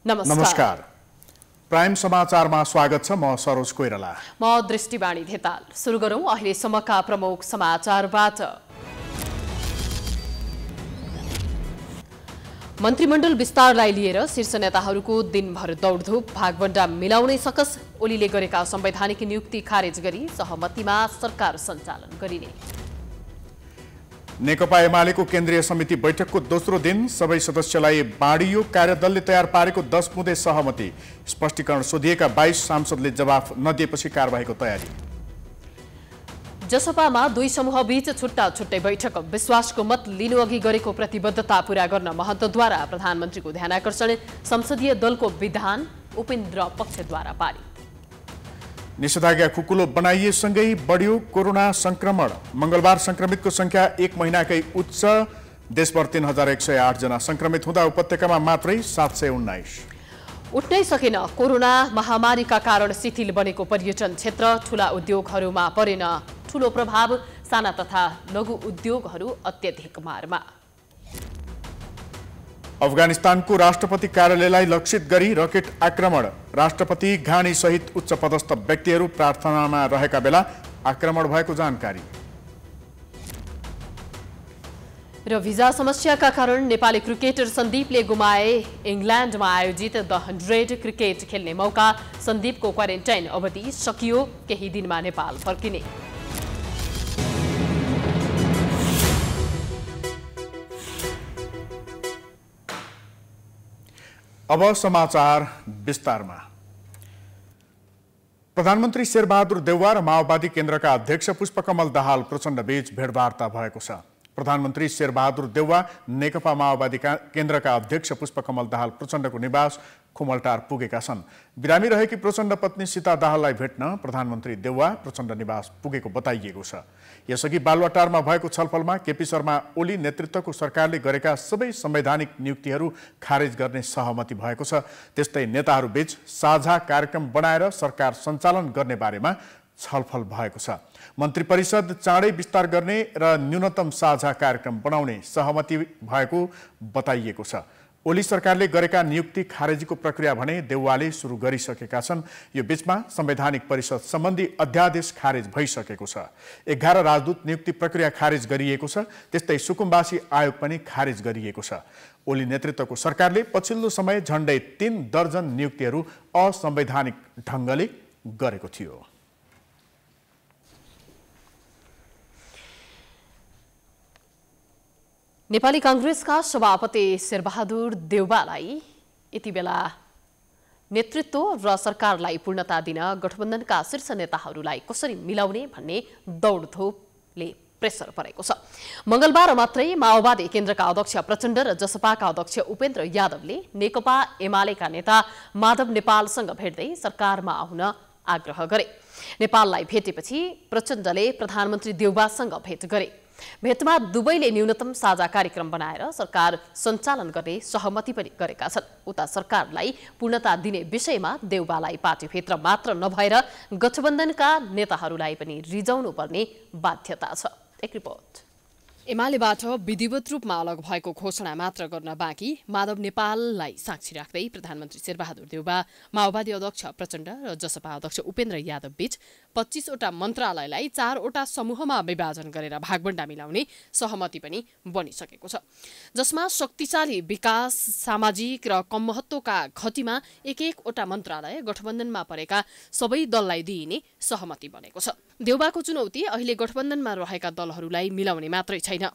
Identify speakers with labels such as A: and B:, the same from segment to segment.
A: नमस्कार। प्राइम समाचारमा स्वागत छ। म सरोज कोइराला।
B: म दृष्टिवाणी धेताल। सुरु गरौं अहिलेसम्मका प्रमुख समाचारबाट। मन्त्रीमण्डल विस्तारलाई लिएर शीर्ष नेताहरूको दिनभर दौडधुप, भागवण्डा मिलाउनै सकस। ओलीले गरेका संवैधानिक नियुक्ति खारेज गरी सहमतिमा सरकार सञ्चालन गरिने।
A: नेकपा एमालेको केन्द्रीय समिति बैठकको दोस्रो दिन सबै सदस्यलाई बाँडियो। कार्यदलले तयार पारेको 10 बुँदे सहमति। स्पष्टीकरण सोधिएका 22 सांसदले जवाफ नदिएपछि कारबाहीको तयारी।
B: जसपामा दुई समूहबीच छुट्टा छुट्टै बैठक। विश्वासको मत लिनु अघि गरेको प्रतिबद्धता पूरा गर्न महन्तद्वारा प्रधानमन्त्रीको ध्यानाकर्षण। संसदीय दलको विधान उपेन्द्र पक्षद्वारा पारित।
A: निषेधाज्ञा खुकुलो बनाइएसँगै बढ्यो कोरोना संक्रमण। मंगलबार संक्रमितको संख्या एक महिनाकै उच्च। देशभर 3108 जना संक्रमित हुँदा उपत्यकामा मात्रै 719।
B: उठ्नै सकेन। कोरोना महामारीका कारण शिथिल बनेको पर्यटन क्षेत्र। ठूला उद्योगहरूमा परेन ठूलो प्रभाव। साना तथा लघु उद्योगहरू अत्यधिक मारमा।
A: अफगानिस्तानको राष्ट्रपति कार्यालयलाई लक्षित गरी रकेट आक्रमण। राष्ट्रपति घानी सहित उच्च पदस्थ व्यक्तिहरू प्रार्थनामा रहेका बेला आक्रमण भएको जानकारी।
B: र भिजा समस्याका कारण नेपाली क्रिकेटर सन्दीपले गुमाए इङ्ल्यान्डमा आयोजित द 100 क्रिकेट खेल्ने मौका। सन्दीपको क्वारेन्टाइन अवधि सकियो। केही दिनमा नेपाल फर्किने।
A: अब समाचार विस्तारमा। प्रधानमन्त्री शेरबहादुर देउवा र माओवादी केन्द्रका अध्यक्ष पुष्पकमल दाहाल प्रचण्ड बीच भेटवार्ता भएको छ। प्रधानमन्त्री शेरबहादुर देउवा नेकपा माओवादी केन्द्रका अध्यक्ष पुष्पकमल दाहाल प्रचण्डको निवास खुमलटार पुगेका छन्। बिरामी रहेकी प्रचण्ड पत्नी सीता दाहाललाई भेट्न प्रधानमन्त्री देउवा प्रचण्ड निवास पुगेको बताइएको छ। यसअघि बालुवाटारमा भएको छलफलमा केपी शर्मा ओली नेतृत्वको सरकारले गरेका सबै संवैधानिक नियुक्तिहरू खारेज गर्ने सहमति भएको छ। त्यस्तै नेताहरूबीच साझा कार्यक्रम बनाएर सरकार सञ्चालन गर्ने बारेमा छलफल भएको छ। मन्त्री परिषद चाँडै विस्तार गर्ने र न्यूनतम साझा कार्यक्रम बनाउने सहमति भएको बताइएको छ। ओली सरकारले गरेका नियुक्ति खारेजीको प्रक्रिया भने देउवाले सुरु गरिसकेका छन्। यो बीचमा संवैधानिक परिषद सम्बन्धी अध्यादेश खारेज भइसकेको छ। 11 राजदूत नियुक्ति प्रक्रिया खारेज गरिएको छ। त्यस्तै सुकुम्बासी आयोग पनि खारेज गरिएको छ। ओली नेतृत्वको सरकारले पछिल्लो समय झण्डै 3 दर्जन नियुक्तिहरू असंवैधानिक ढङ्गले गरेको थियो।
B: नेपाली कांग्रेसका सभापति शेरबहादुर देउवालाई यति बेला नेतृत्व र सरकारलाई पूर्णता दिन गठबन्धनका शीर्ष नेताहरूलाई कसरी मिलाउने भन्ने दौडधुपले प्रेसर परेको छ। मंगलबार मात्रै माओवादी केन्द्रका अध्यक्ष प्रचण्ड र जसपाका अध्यक्ष उपेन्द्र यादवले नेकपा एमालेका नेता माधव नेपालसँग भेट्दै सरकारमा आउन आग्रह गरे। नेपाललाई भेटेपछि प्रचण्डले प्रधानमन्त्री देउवासँग भेट गरे। भेटमा दुवैले न्यूनतम साझा कार्यक्रम बनाएर सरकार सञ्चालन गर्ने सहमति पनि गरेका छन्। उता सरकारलाई पूर्णता दिने विषयमा देउवालाई पार्टीभित्र मात्र नभएर गठबन्धनका नेताहरूलाई पनि रिजाउनु पर्ने बाध्यता छ। एक रिपोर्ट। एमालेबाट विधिवत रूपमा अलग भएको घोषणा मात्र गर्न बाँकी। माधव नेपाललाई साक्षी राख्दै प्रधानमन्त्री शेरबहादुर देउवा, माओवादी अध्यक्ष प्रचण्ड र जसपा अध्यक्ष उपेन्द्र यादव बीच 25 वटा मन्त्रालयलाई 4 वटा समूहमा विभाजन गरेर भागवण्डा मिलाउने सहमति पनि बनिसकेको छ, जसमा शक्तिशाली विकास, सामाजिक र कम महत्त्वका घटीमा एक वटा मन्त्रालय गठबन्धनमा परेका सबै दललाई दिइने सहमति बनेको छ। देउवाको चुनौती अहिले गठबन्धनमा रहेका दलहरूलाई मिलाउने मात्रै छैन।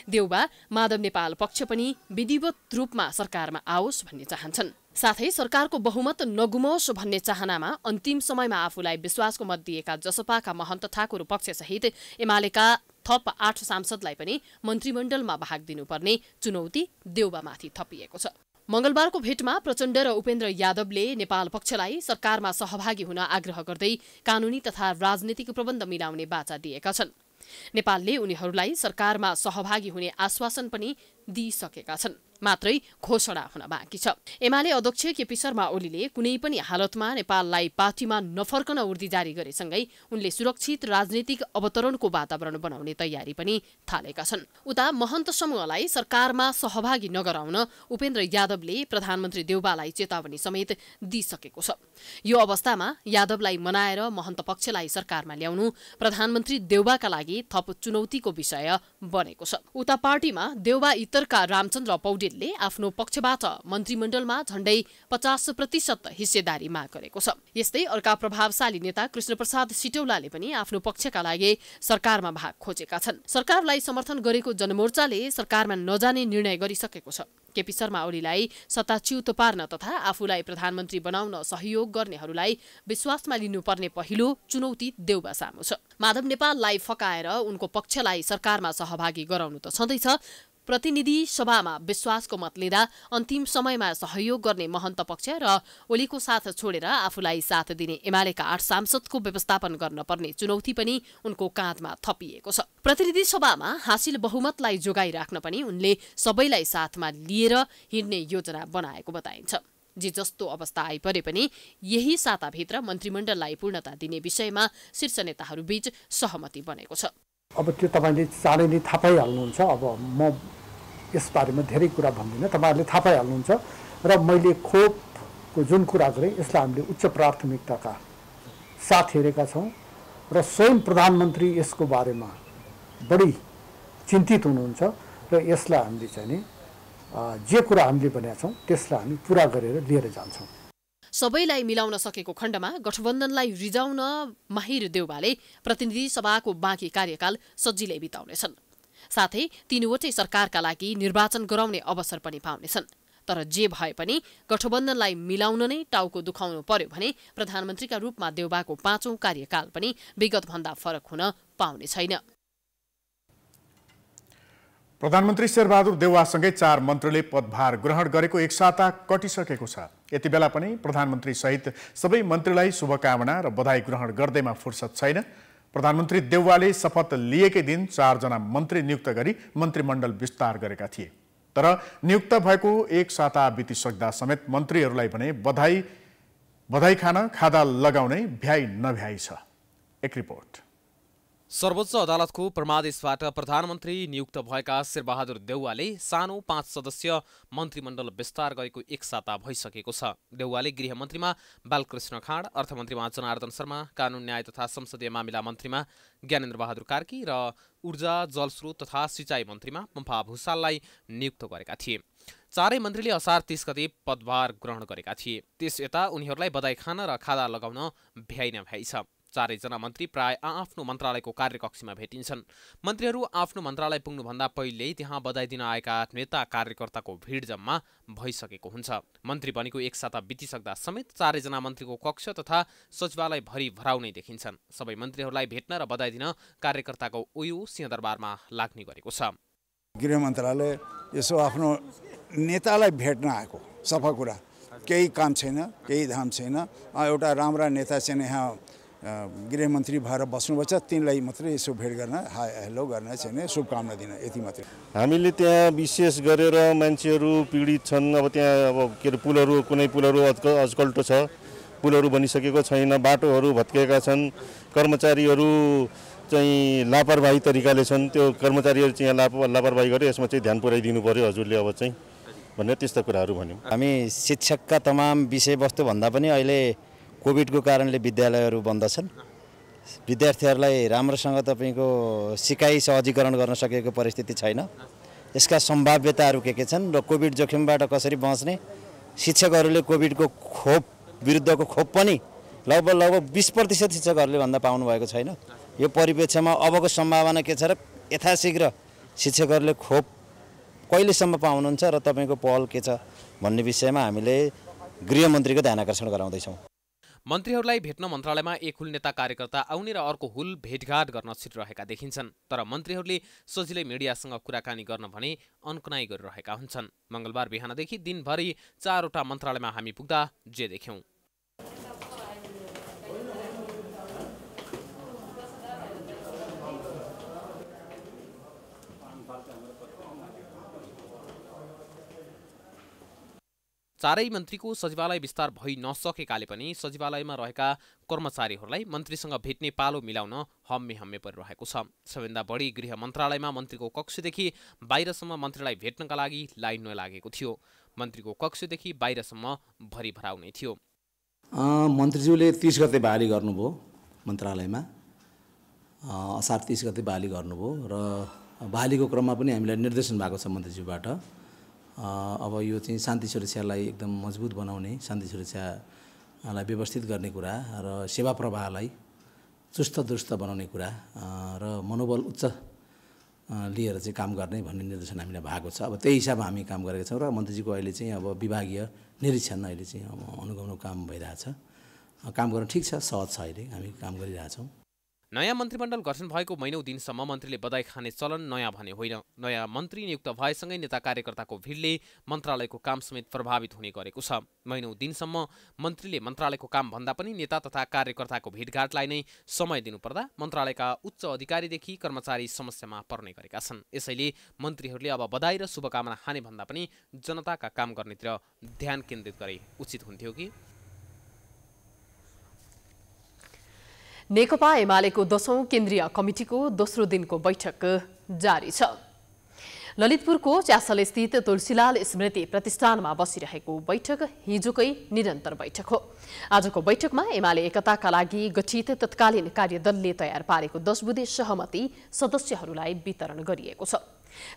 B: देउवा माधव नेपाल पक्ष पनि विधिवत रूपमा सरकारमा आओस् भन्ने चाहन्छन्। साथै सरकारको बहुमत नगुमोस् भन्ने चाहनामा अन्तिम समयमा आफूलाई विश्वासको मत दिएका जसपाका महन्त ठाकुर पक्षसहित एमालेका थप 8 सांसदलाई पनि मन्त्रीमण्डलमा भाग दिनुपर्ने चुनौती देउवामाथि थपिएको छ। मंगलबारको भेटमा प्रचण्ड र उपेन्द्र यादवले नेपाल पक्षलाई सरकारमा सहभागी हुन आग्रह गर्दै कानूनी तथा राजनीतिक प्रबन्ध मिलाउने बाचा दिएका छन्। नेपालले उनीहरूलाई सरकारमा सहभागी हुने आश्वासन पनि दिइसकेका छन्, मात्रै घोषणा हुन बाँकी छ। एमाले अध्यक्ष केपी शर्मा ओलीले कुनै पनि हालतमा नेपाललाई पार्टीमा नफर्कन उर्दी जारी गरेसँगै उनले सुरक्षित राजनीतिक अवतरणको वातावरण बनाउने तयारी पनि थालेका छन्। उता महन्त समूहलाई सरकारमा सहभागी नगराउन उपेन्द्र यादवले प्रधानमन्त्री देउवालाई चेतावनी समेत दिइसकेको छ। यो अवस्थामा यादवलाई मनाएर महन्त पक्षलाई सरकारमा ल्याउनु प्रधानमन्त्री देउवाका लागि थप चुनौतीको विषय बनेको छ। उता पार्टीमा देउवा इतरका रामचन्द्र पौडेलले आफ्नो पक्षबाट मन्त्रीमण्डलमा झण्डै 50% हिस्सेदारी माग गरेको छ। यस्तै अर्का प्रभावशाली नेता कृष्णप्रसाद सिटौलाले पनि आफ्नो पक्षका लागि सरकारमा भाग खोजेका छन्। सरकारलाई समर्थन गरेको जनमोर्चाले सरकारमा नजाने निर्णय गरिसकेको छ। केपी शर्मा ओलीलाई सत्ताच्युत पार्न तथा आफूलाई प्रधानमन्त्री बनाउन सहयोग गर्नेहरूलाई विश्वासमा लिनुपर्ने पहिलो चुनौती देउवा सामु छ। माधव नेपाललाई फकाएर उनको पक्षलाई सरकारमा सहभागी गराउनु त छँदैछ, प्रतिनिधि सभामा विश्वासको मत लिँदा अन्तिम समयमा सहयोग गर्ने महन्त पक्ष र ओलीको साथ छोडेर आफूलाई साथ दिने एमालेका 8 सांसदको व्यवस्थापन गर्न पर्ने चुनौती पनि उनको काँधमा थपिएको छ। प्रतिनिधि सभामा हासिल बहुमतलाई जोगाइराख्न पनि उनले सबैलाई साथमा लिएर हिँड्ने योजना बनाएको बताइन्छ। जे जस्तो अवस्था आइपरे पनि यही साताभित्र मन्त्रीमण्डललाई पूर्णता दिने विषयमा शीर्ष नेताहरूबीच सहमति बनेको छ।
C: अब त्यो तपाईले चाँडै नै थाहा पाइहाल्नुहुन्छ। अब म यसबारेमा धेरै कुरा भन्दिनँ, तपाईँहरूले थाहा पाइहाल्नुहुन्छ। र मैले खोपको जुन कुरा गरेँ यसलाई हामीले उच्च प्राथमिकताका साथ हेरेका छौँ र स्वयं प्रधानमन्त्री यसको बारेमा बढी चिन्तित हुनुहुन्छ र यसलाई हामीले चाहिँ नि जे कुरा हामीले भनेका छौँ त्यसलाई हामी पुरा गरेर लिएर जान्छौँ।
B: सबैलाई मिलाउन सकेको खण्डमा गठबन्धनलाई रिजाउन माहिर देउवाले प्रतिनिधि सभाको बाँकी कार्यकाल सजिलै बिताउनेछन्। साथै तीनवटै सरकारका लागि निर्वाचन गराउने अवसर पनि पाउनेछन्। तर जे भए पनि गठबन्धनलाई मिलाउन नै टाउको दुखाउनु पर्यो भने प्रधानमन्त्रीका रूपमा देउवाको 5औं कार्यकाल पनि विगतभन्दा फरक हुन पाउने छैन।
A: प्रधानमन्त्री शेरबहादुर देउवासँगै 4 मन्त्रीले पदभार ग्रहण गरेको 1 साता कटिसकेको छ। यति बेला पनि प्रधानमन्त्री सहित सबै मन्त्रीलाई शुभकामना र बधाई ग्रहण गर्दैमा फुर्सद छैन। प्रधानमन्त्री देउवाले शपथ लिएकै दिन 4 जना मन्त्री नियुक्त गरी मन्त्रीमण्डल विस्तार गरेका थिए। तर नियुक्त भएको 1 साता बितिसक्दा समेत मन्त्रीहरूलाई भने बधाई खान खादा लगाउनै भ्याइ नभ्याइ छ। एक रिपोर्ट।
D: सर्वोच्च अदालतको परमादेशबाट प्रधानमन्त्री नियुक्त भएका शेरबहादुर देउवाले सानो 5 सदस्यीय मन्त्रीमण्डल विस्तार गरेको 1 साता भइसकेको छ। देउवाले गृहमन्त्रीमा बालकृष्ण खाँड, अर्थमन्त्रीमा जनार्दन शर्मा, कानुन न्याय तथा संसदीय मामिला मन्त्रीमा ज्ञानेन्द्र बहादुर कार्की र ऊर्जा जलस्रोत तथा सिँचाइ मन्त्रीमा पम्फा भूषाललाई नियुक्त गरेका थिए। चारै मन्त्रीले असार 30 गते पदभार ग्रहण गरेका थिए। त्यस यता उनीहरूलाई बधाई खान र खादा लगाउन भ्याइ नभ्याइ छ। चारैजना मन्त्री प्राय आफ्नो मन्त्रालयको कार्यकक्षमा भेटिन्छन्। मन्त्रीहरू आफ्नो मन्त्रालय पुग्नुभन्दा पहिल्यै त्यहाँ बधाई दिन आएका नेता कार्यकर्ताको भिड जम्मा भइसकेको हुन्छ। मन्त्री बनेको 1 साता बितिसक्दा समेत चारैजना मन्त्रीको कक्ष तथा सचिवालय भरि भराउ नै देखिन्छन्। सबै मन्त्रीहरूलाई भेट्न र बधाई दिन कार्यकर्ताको उयो सिंहदरबारमा लाग्ने गरेको छ।
E: गृह मन्त्रालय यसो आफ्नो नेतालाई भेट्न आएको, सफा कुरा, केही काम छैन, केही धाम छैन। एउटा राम्रा नेता चाहिँ यहाँ गृहमन्त्री भएर बस्नुपर्छ, तिनलाई मात्रै यसो भेट गर्न, हाई हेलो गर्न चाहिँ शुभकामना दिन, यति मात्रै।
F: हामीले त्यहाँ विशेष गरेर मान्छेहरू पीडित छन्। अब त्यहाँ के अरे पुलहरू, कुनै पुलहरू अजकल्टो छ, पुलहरू बनिसकेको छैन, बाटोहरू भत्केका छन्, कर्मचारीहरू चाहिँ लापरवाही तरिकाले छन्। त्यो कर्मचारीहरू चाहिँ लापरवाही गरे, यसमा चाहिँ ध्यान पुर्याइदिनु पर्यो हजुरले अब चाहिँ भनेर त्यस्ता कुराहरू भन्यौँ।
G: हामी शिक्षकका तमाम विषयवस्तु भन्दा पनि अहिले कोभिडको कारणले विद्यालयहरू बन्द छन्। विद्यार्थीहरूलाई राम्रोसँग तपाईँको सिकाइ सहजीकरण गर्न सकेको परिस्थिति छैन। यसका सम्भाव्यताहरू के छन् र कोभिड जोखिमबाट कसरी बच्ने, शिक्षकहरूले कोभिडको खोप विरुद्धको खोप पनि लगभग 20% शिक्षकहरूले भन्दा पाउनु भएको छैन। यो परिप्रेक्ष्यमा अबको सम्भावना के छ र यथाशीघ्र शिक्षकहरूले खोप कहिलेसम्म पाउनुहुन्छ र तपाईँको पहल के छ भन्ने विषयमा हामीले गृहमन्त्रीको ध्यान आकर्षण गराउँदैछौँ।
D: मन्त्रीहरूलाई भेट्न मन्त्रालयमा एक हुल नेता कार्यकर्ता आउने र अर्को हुल भेटघाट गर्न छिटिरहेका देखिन्छन्। तर मन्त्रीहरूले सजिलै मिडियासँग कुराकानी गर्न भने अनकनाइ गरिरहेका हुन्छन्। मंगलबार बिहानदेखि दिनभरि 4वटा मन्त्रालयमा हामी पुग्दा जे देख्यौं। चारै मन्त्रीको सचिवालय विस्तार भइ नसकेकाले पनि सचिवालयमा रहेका कर्मचारीहरूलाई मन्त्रीसँग भेट्ने पालो मिलाउन हम्मे परिरहेको छ। सबैभन्दा बढी गृह मन्त्रालयमा मन्त्रीको कक्षदेखि बाहिरसम्म मन्त्रीलाई भेट्नका लागि लाइन लागेको थियो। मन्त्रीको कक्षदेखि बाहिरसम्म भरिभराउ नै थियो।
H: मन्त्रीज्यूले 30 गते बहाली गर्नुभयो मन्त्रालयमा, असार 30 गते बहाली गर्नुभयो र बहालीको क्रममा पनि हामीलाई निर्देशन भएको छ मन्त्रीज्यूबाट। अब यो चाहिँ शान्ति सुरक्षालाई एकदम मजबुत बनाउने, शान्ति सुरक्षालाई व्यवस्थित गर्ने कुरा र सेवा प्रवाहलाई चुस्त दुरुस्त बनाउने कुरा र मनोबल उच्च लिएर चाहिँ काम गर्ने भन्ने निर्देशन हामीलाई भएको छ। अब त्यही हिसाबमा हामी काम गरेका छौँ र मन्त्रीजीको अहिले चाहिँ अब विभागीय निरीक्षण अहिले चाहिँ अब अनुगमन काम भइरहेछ। काम गर्न ठिक छ, सहज छ, अहिले हामी काम गरिरहेछौँ।
D: नयाँ मन्त्रीमण्डल गठन भएको महिनौं दिनसम्म मन्त्रीले बधाई खाने चलन नयाँ भने होइन। नयाँ मन्त्री नियुक्त भएसँगै नेता कार्यकर्ताको भिडले मन्त्रालयको काम समेत प्रभावित हुने गरेको छ। महिनौं दिनसम्म मन्त्रीले मन्त्रालयको काम भन्दा पनि नेता तथा कार्यकर्ताको भेटघाटलाई नै समय दिनुपर्दा मन्त्रालयका उच्च अधिकारीदेखि कर्मचारी समस्यामा पर्ने गरेका छन्। यसैले मन्त्रीहरूले अब बधाई र शुभकामना खाने भन्दा पनि जनताका काम गर्नेतिर ध्यान केन्द्रित गरे उचित हुन्थ्यो कि?
B: नेकपा एमालेको 10औं केन्द्रीय कमिटिको दोस्रो दिनको बैठक जारी छ। ललितपुरको च्यासलस्थित तुलसीलाल स्मृति प्रतिष्ठानमा बसिरहेको बैठक हिजोकै निरन्तर बैठक हो। आजको बैठकमा एमाले एकताका लागि गठित तत्कालीन कार्यदलले तयार पारेको 10 बुँदे सहमति सदस्यहरूलाई वितरण गरिएको छ।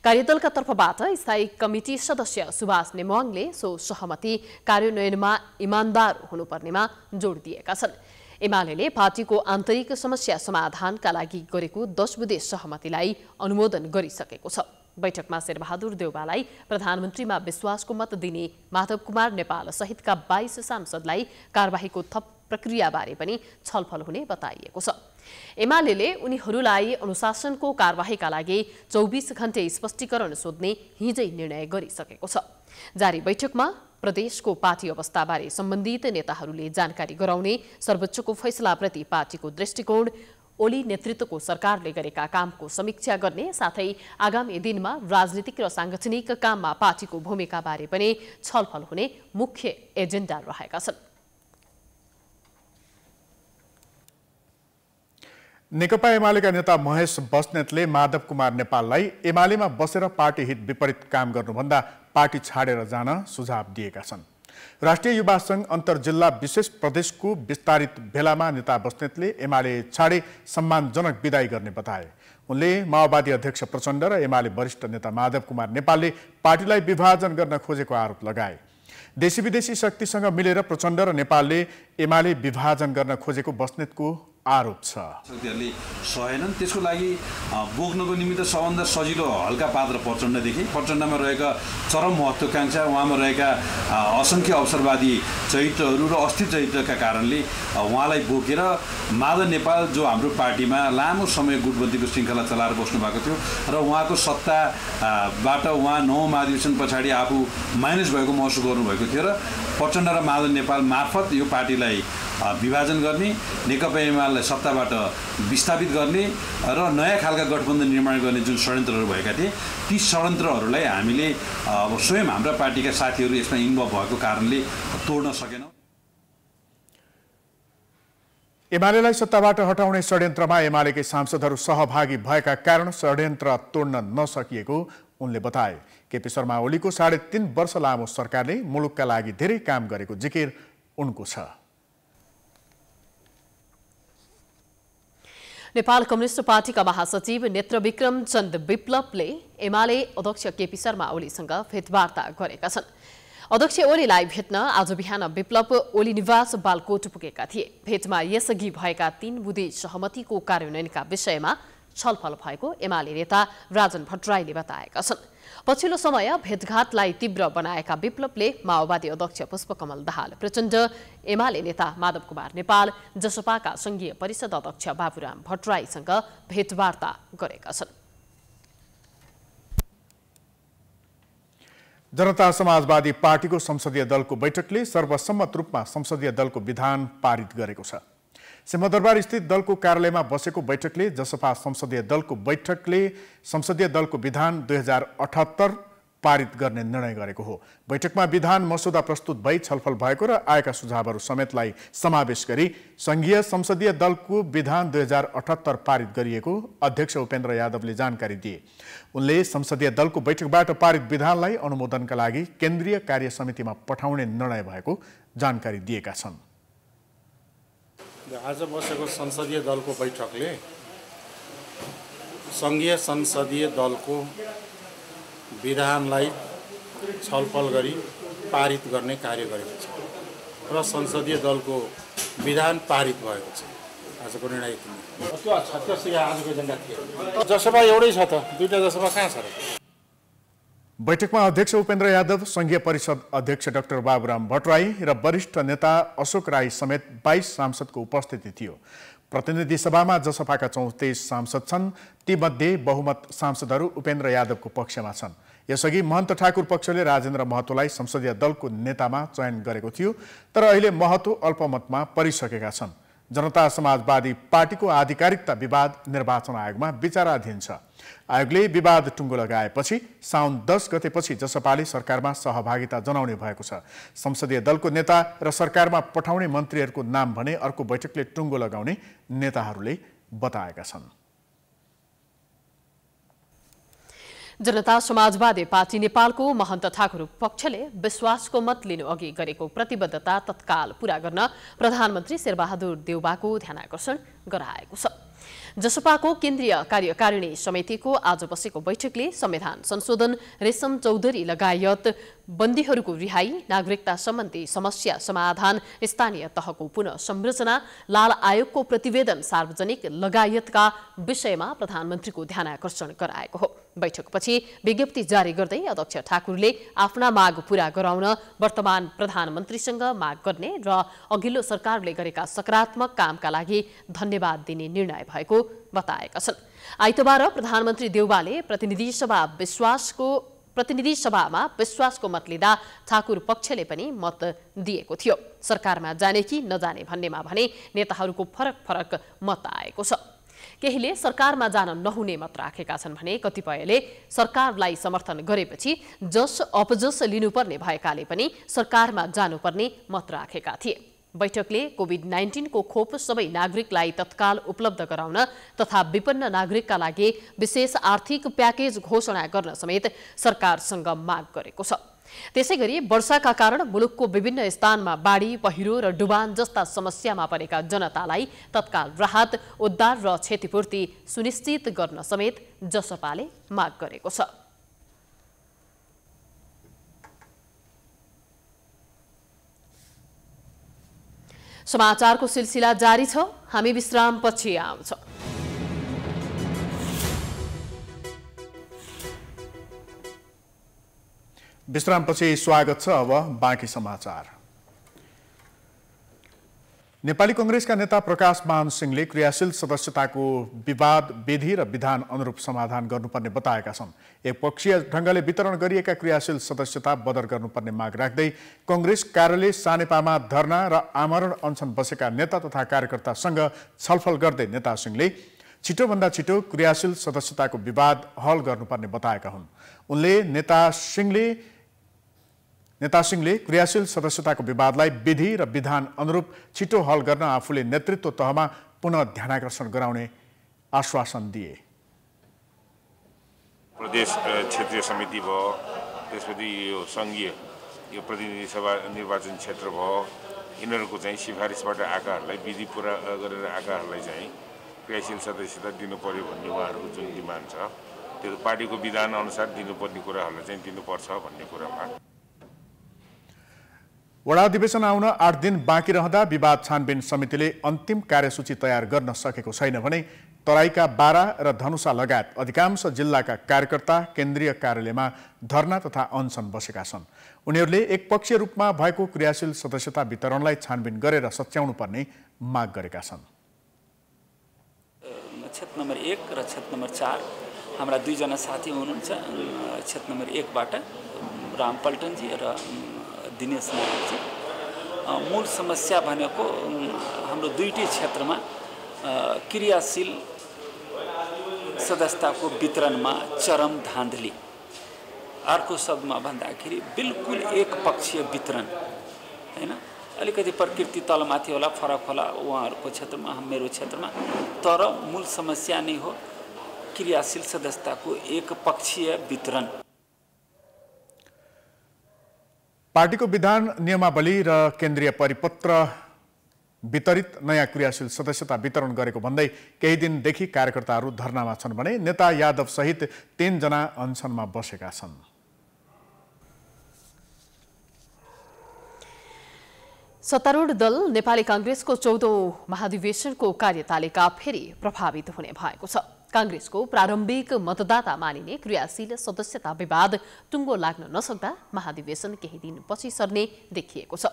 B: कार्यदलका तर्फबाट स्थायी कमिटी सदस्य सुभाष नेमाङले सो सहमति कार्यान्वयनमा इमानदार हुनुपर्नेमा जोड दिएका छन्। एमाले पार्टीको आन्तरिक समस्या समाधानका लागि गरेको 10 बुँदे सहमतिलाई अनुमोदन गरिसकेको छ। बैठकमा शेरबहादुर देउवालाई प्रधानमन्त्रीमा विश्वासको मत दिने माधव कुमार नेपाल सहितका 22 सांसदलाई कारबाहीको थप प्रक्रियाबारे पनि छलफल हुने बताइएको छ। एमाले उनीहरूलाई अनुशासनको कारबाहीका लागि 24 घण्टे स्पष्टीकरण सोध्ने हिजै निर्णय गरिसकेको छ। जारी बैठकमा प्रदेशको पार्टी अवस्थाबारे सम्बन्धित नेताहरूले जानकारी गराउने, सर्वोच्चको फैसलाप्रति पार्टीको दृष्टिकोण, ओली नेतृत्वको सरकारले गरेका कामको समीक्षा गर्ने साथै आगामी दिनमा राजनीतिक र सांगठनिक काममा पार्टीको भूमिकाबारे पनि छलफल हुने मुख्य एजेन्डा रहेका छन्।
A: नेकपा एमालेका नेता महेश बस्नेतले माधव कुमार नेपाललाई एमालेमा बसेर पार्टी हित विपरीत काम गर्नुभन्दा पार्टी छाडेर जान सुझाव दिएका छन्। राष्ट्रिय युवा संघ अन्तर्जिल्ला विशेष प्रदेशको विस्तारित भेलामा नेता बस्नेतले एमाले छाडे सम्मानजनक विदाई गर्ने बताए। उनले माओवादी अध्यक्ष प्रचण्ड र एमाले वरिष्ठ नेता माधव कुमार नेपालले पार्टीलाई विभाजन गर्न खोजेको आरोप लगाए। देशी विदेशी शक्तिसँग मिलेर प्रचण्ड र नेपालले एमाले विभाजन गर्न खोजेको बस्नेतको आरोप छ।
I: शक्तिहरूले सहेनन्, त्यसको लागि बोक्नको निमित्त सबभन्दा सजिलो हल्का पात्र प्रचण्डमा रहेका चरम महत्त्वाकांक्षा, उहाँमा रहेका असङ्ख्य अवसरवादी चरित्रहरू र अस्थिर चरित्रका कारणले उहाँलाई बोकेर माधव नेपाल जो हाम्रो पार्टीमा लामो समय गुटबन्दीको श्रृङ्खला चलाएर बस्नु भएको थियो र उहाँको सत्ताबाट उहाँ 9 महाधिवेशन पछाडि आफू माइनस भएको महसुस गर्नुभएको थियो र प्रचण्ड र माधव नेपाल मार्फत यो पार्टीलाई विभाजन गर्ने, नेकपा एमालेलाई सत्ताबाट विस्थापित गर्ने र नयाँ खालका गठबन्धन निर्माण गर्ने जुन षड्यन्त्रहरू भएका थिए, ती षड्यन्त्रहरूलाई हामीले अब स्वयं हाम्रा पार्टीका साथीहरू यसमा इन्भल्भ भएको कारणले तोड्न सकेनौँ।
A: एमालेलाई सत्ताबाट हटाउने षड्यन्त्रमा एमालेकै सांसदहरू सहभागी भएका कारण षड्यन्त्र तोड्न नसकिएको उनले बताए। केपी शर्मा ओलीको 3.5 वर्ष लामो सरकारले मुलुकका लागि धेरै काम गरेको जिकिर उनको छ।
B: नेपाल कम्युनिस्ट पार्टीका महासचिव नेत्रविक्रम चन्द विप्लवले एमाले अध्यक्ष केपी शर्मा ओलीसँग भेटवार्ता गरेका छन्। अध्यक्ष ओलीलाई भेट्न आज बिहान विप्लव ओली निवास बालकोट पुगेका थिए। भेटमा यसअघि भएका 3 बुँदे सहमतिको कार्यान्वयनका विषयमा छलफल भएको एमाले नेता राजन भट्टराईले बताएका छन्। पछिल्लो समय भेटघाटलाई तीव्र बनाएका विप्लवले माओवादी अध्यक्ष पुष्पकमल दाहाल प्रचण्ड, एमाले नेता माधव कुमार नेपाल, जसपाका संघीय परिषद अध्यक्ष बाबुराम भट्टराईसँग भेटवार्ता गरेका छन्।
A: जनता समाजवादी पार्टीको संसदीय दलको बैठकले सर्वसम्मत रूपमा संसदीय दलको विधान पारित गरेको छ। सिंहदरबार स्थित दलको कार्यालयमा बसेको बैठकले जसपा संसदीय दलको विधान 2078 पारित गर्ने निर्णय गरेको हो। बैठकमा विधान मसौदा प्रस्तुत भई छलफल भएको र आएका सुझावहरू समेतलाई समावेश गरी संघीय संसदीय दलको विधान 2078 पारित गरिएको अध्यक्ष उपेन्द्र यादवले जानकारी दिए। उनले संसदीय दलको बैठकबाट पारित विधानलाई अनुमोदनका लागि केन्द्रीय कार्य समितिमा पठाउने निर्णय भएको जानकारी दिएका छन्।
J: आज बसेको संसदीय दलको बैठकले संघीय संसदीय दलको विधानलाई छलफल गरी पारित गर्ने कार्य गरेको छ र संसदीय दलको विधान पारित भएको छ। आजको निर्णय आजको एजेन्डा थियो। जसपा एउटै छ त, दुईटा जसपा कहाँ छ र?
A: बैठकमा अध्यक्ष उपेन्द्र यादव, संघीय परिषद अध्यक्ष डाक्टर बाबुराम भट्टराई र वरिष्ठ नेता अशोक राई समेत 22 सांसदको उपस्थिति थियो। प्रतिनिधि सभामा जसपाका 34 सांसद छन्, तीमध्ये बहुमत सांसदहरू उपेन्द्र यादवको पक्षमा छन्। यसअघि महन्त ठाकुर पक्षले राजेन्द्र महतोलाई संसदीय दलको नेतामा चयन गरेको थियो, तर अहिले महतो अल्पमतमा परिसकेका छन्। जनता समाजवादी पार्टीको आधिकारिकता विवाद निर्वाचन आयोगमा विचाराधीन छ। आयोगले विवाद टुङ्गो लगाएपछि साउन 10 गतेपछि जसपाले सरकारमा सहभागिता जनाउने भएको छ। संसदीय दलको नेता र सरकारमा पठाउने मन्त्रीहरूको नाम भने अर्को बैठकले टुङ्गो लगाउने नेताहरूले बताएका छन्।
B: जनता समाजवादी पार्टी नेपालको महन्त ठाकुर पक्षले विश्वासको मत लिनु अघि गरेको प्रतिबद्धता तत्काल पूरा गर्न प्रधानमन्त्री शेरबहादुर देउवाको ध्यानाकर्षण गराएको छ। जसपाको केन्द्रीय कार्यकारिणी समितिको आज बसेको बैठकले संविधान संशोधन, रेशम चौधरी लगायत बन्दीहरूको रिहाई, नागरिकता सम्बन्धी समस्या समाधान, स्थानीय तहको पुनः संरचना, लाल आयोगको प्रतिवेदन सार्वजनिक लगायतका विषयमा प्रधानमन्त्रीको ध्यानाकर्षण गराएको हो। बैठकपछि विज्ञप्ति जारी गर्दै अध्यक्ष ठाकुरले आफ्ना माग पूरा गराउन वर्तमान प्रधानमन्त्रीसँग माग गर्ने र अघिल्लो सरकारले गरेका सकारात्मक कामका लागि धन्यवाद दिने निर्णय भएको बताएका छन्। आइतबार प्रधानमन्त्री देउवाले प्रतिनिधि सभामा विश्वासको मत लिँदा ठाकुर पक्षले पनि मत दिएको थियो। सरकारमा जाने कि नजाने भन्नेमा भने नेताहरूको फरक मत आएको छ। केहीले सरकारमा जान नहुने मत राखेका छन् भने कतिपयले सरकारलाई समर्थन गरेपछि जस अपजस लिनुपर्ने भएकाले पनि सरकारमा जानुपर्ने मत राखेका थिए। बैठकले कोभिड-19 को खोप सबै नागरिकलाई तत्काल उपलब्ध गराउन तथा विपन्न नागरिकका लागि विशेष आर्थिक प्याकेज घोषणा गर्न समेत सरकारसँग माग गरेको छ। त्यसैगरी वर्षाका कारण मुलुकको विभिन्न स्थानमा बाढी, पहिरो र डुबान जस्ता समस्यामा परेका जनतालाई तत्काल राहत, उद्धार र क्षतिपूर्ति सुनिश्चित गर्न समेत जसपाले माग गरेको छ। समाचारको सिलसिला जारी छ। हामी विश्रामपछि आउँछौं।
A: विश्रामपछि स्वागत छ। अब बाँकी समाचार। नेपाली कांग्रेसका नेता प्रकाश मान सिंहले क्रियाशील सदस्यताको विवाद विधि र विधान अनुरूप समाधान गर्नुपर्ने बताएका छन्। एकपक्षीय ढंगले वितरण गरिएका क्रियाशील सदस्यता बदर गर्नुपर्ने माग राख्दै कांग्रेस कार्यालय सानेपामा धरना र आमरण अनसन बसेका नेता तथा कार्यकर्तासँग छलफल गर्दै नेता सिंहले छिटोभन्दा छिटो क्रियाशील सदस्यताको विवाद हल गर्नुपर्ने बताएका हुन्। उनले नेता सिंहले क्रियाशील सदस्यताको विवादलाई विधि र विधान अनुरूप छिटो हल गर्न आफूले नेतृत्व तहमा पुनः ध्यानाकर्षण गराउने आश्वासन दिए।
K: प्रदेश क्षेत्रीय समिति भयो, त्यसपछि यो संघीय यो प्रतिनिधि सभा निर्वाचन क्षेत्र भयो, यिनीहरूको चाहिँ सिफारिसबाट आएकाहरूलाई विधि पूरा गरेर आएकाहरूलाई चाहिँ क्रियाशील सदस्यता दिनु पर्यो भन्ने उहाँहरूको जुन डिमान्ड छ, त्यो पार्टीको विधान अनुसार दिनुपर्ने कुराहरूलाई चाहिँ दिनुपर्छ भन्ने कुरामा
A: वडा अधिवेशन आउन 8 दिन बाँकी रहँदा विवाद छानबिन समितिले अन्तिम कार्यसूची तयार गर्न सकेको छैन भने तराईका बारा र धनुषा लगायत अधिकांश जिल्लाका कार्यकर्ता केन्द्रीय कार्यालयमा धरना तथा अनसन बसेका छन्। उनीहरूले एकपक्षीय रूपमा भएको क्रियाशील सदस्यता वितरणलाई छानबिन गरेर सच्याउनु पर्ने माग गरेका छन्।
L: क्षेत्र नम्बर 1 र क्षेत्र नम्बर 4 हाम्रा दुईजना साथी हुनुहुन्छ। क्षेत्र नम्बर 1 बाट राम पल्टनजी र दिनेश नायकजी। मूल समस्या भनेको हाम्रो दुईटै क्षेत्रमा क्रियाशील सदस्यताको वितरणमा चरम धाँधली अर्को शब्दमा भन्दाखेरि बिल्कुल एकपक्षीय वितरण हैन। अलिकति प्रकृति तलमाथि होला, फरक होला उहाँहरूको क्षेत्रमा, मेरो क्षेत्रमा, तर मूल समस्या नै हो क्रियाशील सदस्यताको एकपक्षीय वितरण।
A: पार्टीको विधान नियमावली र केन्द्रीय परिपत्र वितरित नयाँ क्रियाशील सदस्यता वितरण गरेको भन्दै केही दिनदेखि कार्यकर्ताहरू धरनामा छन् भने नेता यादव सहित 3 जना अनसनमा बसेका छन्।
B: सत्तारूढ दल नेपाली कांग्रेसको 14औं महाधिवेशनको कार्यतालिका फेरि प्रभावित हुने भएको छ। कांग्रेसको प्रारम्भिक मतदाता मानिने क्रियाशील सदस्यता विवाद टुङ्गो लाग्न नसक्दा महाधिवेशन केही दिन पछि सर्ने देखिएको छ।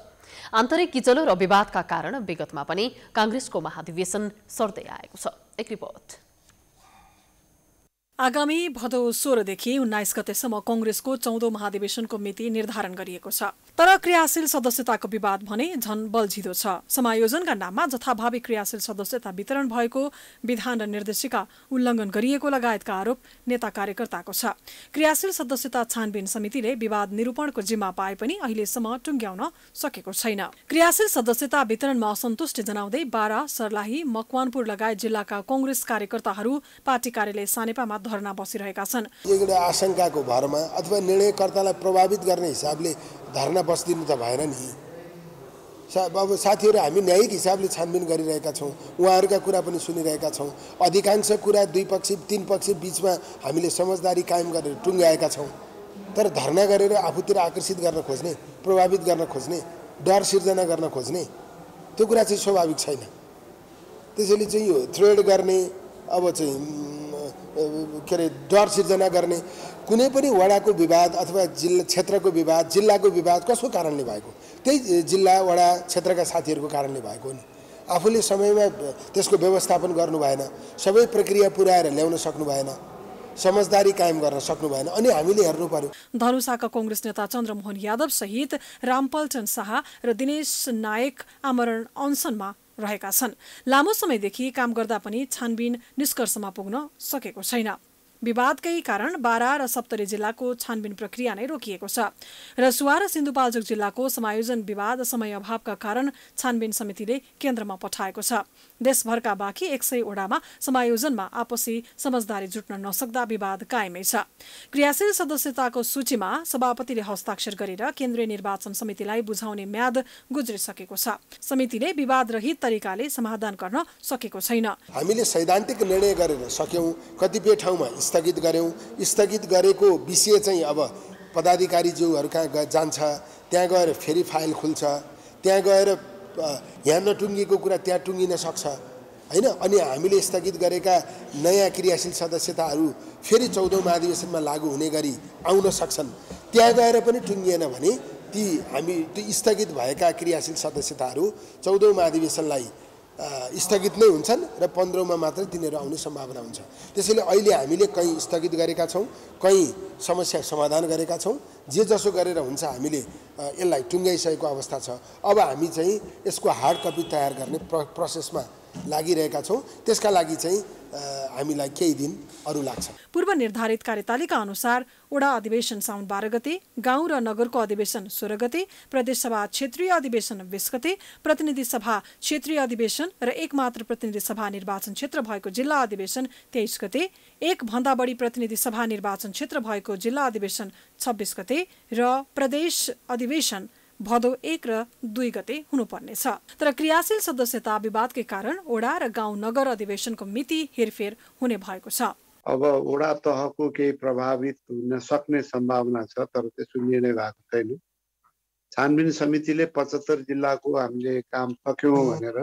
B: आन्तरिक किचलो र विवादका कारण विगतमा पनि कांग्रेसको महाधिवेशन सर्दै आएको छ। एक रिपोर्ट।
M: आगामी भदौ 16 देखि 19 गतेसम्म कांग्रेसको 14औं महाधिवेशनको मिति निर्धारण गरिएको छ। तर क्रियाशील सदस्यताको विवाद भने झन बल्झिदो छ। समायोजनका नाममा जथाभावी क्रियाशील सदस्यता वितरण भएको, विधान र निर्देशिका उल्लङ्घन गरिएको लगायतका आरोप नेता कार्यकर्ताको छ। क्रियाशील सदस्यता छानबिन समितिले विवाद निरूपणको जिम्मा पाए पनि अहिलेसम्म टुङ्ग्याउन सकेको छैन। क्रियाशील सदस्यता वितरणमा असन्तुष्टि जनाउँदै बारा, सर्लाही, मकवानपुर लगायत जिल्लाका कांग्रेस कार्यकर्ताहरू पार्टी कार्यालय सानेपामा धरना बसिरहेका छन्।
N: एउटा आशंकाको भरमा अथवा निर्णयकर्तालाई प्रभावित गर्ने हिसाबले धरना बस्दिनु त भएन नि। अब साथीहरू हामी न्यायिक हिसाबले छानबिन गरिरहेका छौँ, उहाँहरूका कुरा पनि सुनिरहेका छौँ। अधिकांश कुरा 2 पक्ष 3 पक्ष बीचमा हामीले समझदारी कायम गरेर टुङ्ग्याएका छौँ। तर धरना गरेर आफूतिर आकर्षित गर्न खोज्ने, प्रभावित गर्न खोज्ने, डर सिर्जना गर्न खोज्ने त्यो कुरा चाहिँ स्वाभाविक छैन। त्यसैले चाहिँ यो थ्रेड गर्ने, अब चाहिँ के अरे डर सिर्जना गर्ने, कुनै पनि वडाको विवाद अथवा जिल्ला क्षेत्रको विवाद, जिल्लाको विवाद कसको कारणले भएको? त्यही जिल्ला वडा क्षेत्रका साथीहरूको कारणले भएको नि। आफूले समयमा त्यसको व्यवस्थापन गर्नु भएन, सबै प्रक्रिया पुर्याएर ल्याउन सक्नु भएन, समझदारी कायम गर्न सक्नु भएन, अनि हामीले हेर्नु पर्यो।
M: धनुषाका कांग्रेस नेता चन्द्रमोहन यादव सहित रामपल्टन शाह र दिनेश नायक आमरण अनसनमा रहेका छन्। लामो समयदेखि काम गर्दा पनि छानबिन निष्कर्षमा पुग्न सकेको छैन। विवादकै कारण बारा र सप्तरी जिल्लाको छानबिन प्रक्रिया नै रोकिएको छ। रसुवा र सिन्धुपाल्चोक जिल्लाको समायोजन विवाद समय अभावका कारण छानबिन समितिले केन्द्रमा पठाएको छ। देशभरका बाँकी 100 वडामा समायोजनमा आपसी समझदारी जुट्न नसक्दा विवाद कायमै छ। क्रियाशील सदस्यताको सूचीमा सभापतिले हस्ताक्षर गरेर केन्द्रीय निर्वाचन समितिलाई बुझाउने म्याद गुज्रिसकेको छ। समितिले विवाद रहित तरिकाले समाधान गर्न सकेको छैन।
N: हामीले सैद्धान्तिक निर्णय गरेर सक्यौं, कतिपय ठाउँमा स्थगित गर्यौं। स्थगित गरेको विषय चाहिँ अब पदाधिकारीज्यूहरू कहाँ जान्छ, त्यहाँ गएर फेरि फाइल खुल्छ, त्यहाँ गएर यहाँ नटुङ्गिएको कुरा त्यहाँ टुङ्गिन सक्छ हैन। अनि हामीले स्थगित गरेका नयाँ क्रियाशील सदस्यताहरू फेरि 14औं महाधिवेशनमा लागू हुने गरी आउन सक्छन्। त्यहाँ गएर पनि टुङ्गिएन भने ती हामी त्यो स्थगित भएका क्रियाशील सदस्यताहरू 14औं महाधिवेशनलाई स्थगित नै हुन्छन् र 15औंमा मात्र तिनीहरू आउने सम्भावना हुन्छ। त्यसैले अहिले हामीले कहीँ स्थगित गरेका छौँ, कहीँ समस्या समाधान गरेका छौँ। जे जसो गरेर हुन्छ हामीले यसलाई टुङ्ग्याइसकेको अवस्था छ। अब हामी चाहिँ यसको हार्ड कपी तयार गर्ने प्रोसेसमा लागिरहेका छौँ। त्यसका लागि चाहिँ हामीलाई केही दिन अरू लाग्छ।
M: पूर्व निर्धारित कार्यतालिका अनुसार वडा अधिवेशन साउन 12 गते, गाउँ र नगरको अधिवेशन 16 गते, प्रदेशसभा क्षेत्रीय अधिवेशन 20 गते, प्रतिनिधि सभा क्षेत्रीय अधिवेशन र एक मात्र प्रतिनिधि सभा निर्वाचन क्षेत्र भएको जिल्ला अधिवेशन 23 गते, एक भन्दा बढी प्रतिनिधि सभा निर्वाचन क्षेत्र भएको जिल्ला अधिवेशन 26 गते र प्रदेश अधिवेशन भदौ 1 र 2 गते हुनुपर्नेछ। तर क्रियाशील सदस्यता विवादकै कारण वडा र गाउँ नगर अधिवेशनको मिति हेरफेर हुने भएको छ।
O: अब वडा तहको केही प्रभावित हुन सक्ने सम्भावना छ, तर त्यसो निर्णय भएको छैन। छानबिन समितिले 75 जिल्लाको हामीले काम सक्यौं भनेर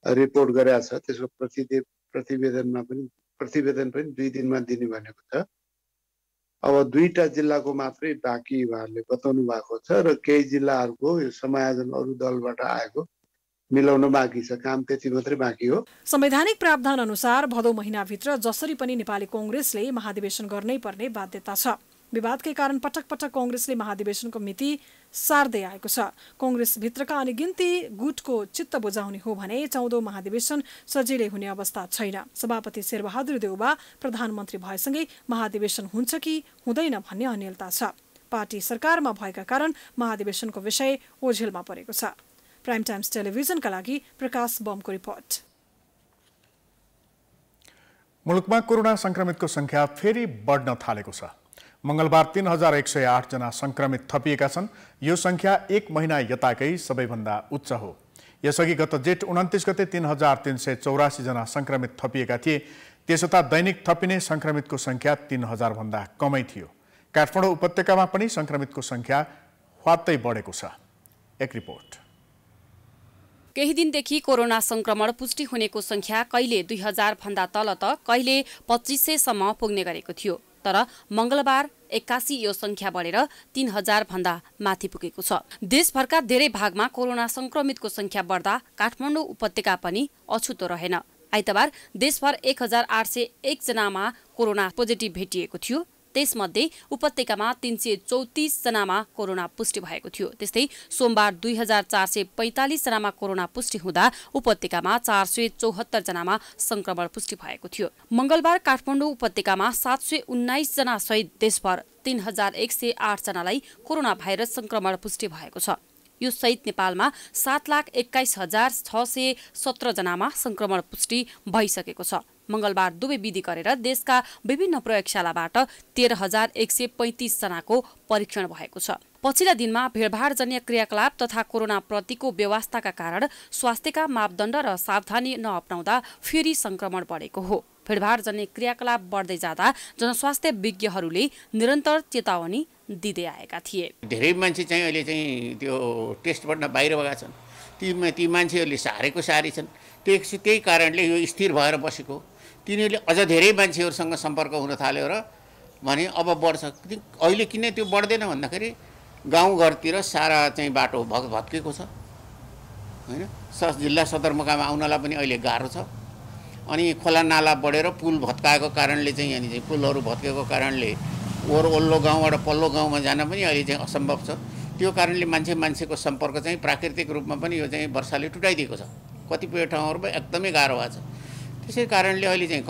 O: रिपोर्ट गरेको छ। त्यसको प्रतिवेदन पनि 2 दिनमा दिने भनेको छ। अब 2टा जिल्लाको मात्रै बाँकी उहाँहरूले बताउनु भएको छ र केही जिल्लाहरूको यो समायोजन अरू दलबाट आएको मिलाउन बाँकी छ। काम त्यति मात्रै बाँकी हो।
M: संवैधानिक प्रावधान अनुसार भदौ महिनाभित्र जसरी पनि नेपाली कांग्रेसले महाधिवेशन गर्नै पर्ने बाध्यता छ। विवादकै कारण पटक पटक कांग्रेसले महाधिवेशनको मिति सार्दै आएको छ। कांग्रेसभित्रका अनिगिन्ती गुटको चित्त बुझाउने हो भने 14औं महाधिवेशन सजिलै हुने अवस्था छैन। सभापति शेरबहादुर देउवा प्रधानमन्त्री भएसँगै महाधिवेशन हुन्छ कि हुँदैन भन्ने अनिलता छ। पार्टी सरकारमा भएका कारण महाधिवेशनको विषय ओझेलमा परेको छ। प्राइम टाइम्स टेलिभिजनका लागि प्रकाश बमको रिपोर्ट।
A: मुलुकमा कोरोना संक्रमितको संख्या फेरि बढ्न थालेको छ। मंगलबार 3108 जना संक्रमित थपिएका छन्। यो संख्या एक महिना यताकै सबैभन्दा उच्च हो। यसअघि गत जेठ 29 गते 3384 जना संक्रमित थपिएका थिए। त्यसता दैनिक थपिने संक्रमितको संख्या 3000 भन्दा कमै थियो। काठमाडौँ उपत्यकामा पनि संक्रमितको संख्या ह्वात्तै बढेको छ। एक रिपोर्ट।
P: केही दिनदेखि कोरोना संक्रमण पुष्टि हुनेको संख्या कहिले 2000 भन्दा तल त कहिले 2500 सम्म पुग्ने गरेको थियो। तर मंगलबार 81 यो संख्या बढेर 3000 भन्दा माथि पुगेको छ। देशभरका धेरै भागमा कोरोना संक्रमितको संख्या बढ्दा काठमाडौँ उपत्यका पनि अछुतो रहेन। आइतबार देशभर 1801 जनामा कोरोना पोजिटिभ भेटिएको थियो। त्यसमध्ये उपत्यकामा 334 जनामा कोरोना पुष्टि भएको थियो। त्यस्तै सोमबार 2445 जनामा कोरोना पुष्टि हुँदा उपत्यकामा 474 जनामा संक्रमण पुष्टि भएको थियो। मंगलबार काठमाडौँ उपत्यकामा 719 जना सहित देशभर 3108 जनालाई कोरोना भाइरस संक्रमण पुष्टि भएको छ। यो सहित नेपालमा 7,21,617 जनामा संक्रमण पुष्टि भइसकेको छ। मंगलबार दुवै विधि गरेर देशका विभिन्न प्रयोगशालाबाट 13,135 जनाको परीक्षण भएको छ। पछिल्ला दिनमा भीडभाडजन्य क्रियाकलाप तथा कोरोना प्रतिको व्यवस्थाका कारण स्वास्थ्यका मापदण्ड र सावधानी नअपनाउँदा फेरि संक्रमण बढेको हो। भीडभाडजन्य क्रियाकलाप बढ्दै जाँदा जनस्वास्थ्य विज्ञहरूले निरन्तर चेतावनी दिँदै आएका थिए।
Q: धेरै मान्छे चाहिँ अहिले चाहिँ त्यो टेस्टबाट बाहिर भएका छन्। ती मान्छेहरूले सारेको सारी छन्। त्यही कारणले यो स्थिर भएर बसेको। तिनीहरूले अझ धेरै मान्छेहरूसँग सम्पर्क हुन थाल्यो र भने अब बढ्छ। अहिले किन त्यो बढ्दैन भन्दाखेरि गाउँघरतिर सारा चाहिँ बाटो भत्केको छ हैन। जिल्ला सदरमुकाम आउनलाई पनि अहिले गाह्रो छ। अनि खोला नाला बढेर पुल भत्काएको कारणले चाहिँ यहाँ चाहिँ पुलहरू भत्केको कारणले ओल्लो गाउँबाट पल्लो गाउँमा जान पनि अहिले चाहिँ असम्भव छ। त्यो कारणले मान्छेको सम्पर्क चाहिँ प्राकृतिक रूपमा पनि यो चाहिँ वर्षाले टुटाइदिएको छ। कतिपय ठाउँहरूमा एकदमै गाह्रो भएको छ। त्यसै कारणले अहिले चाहिँ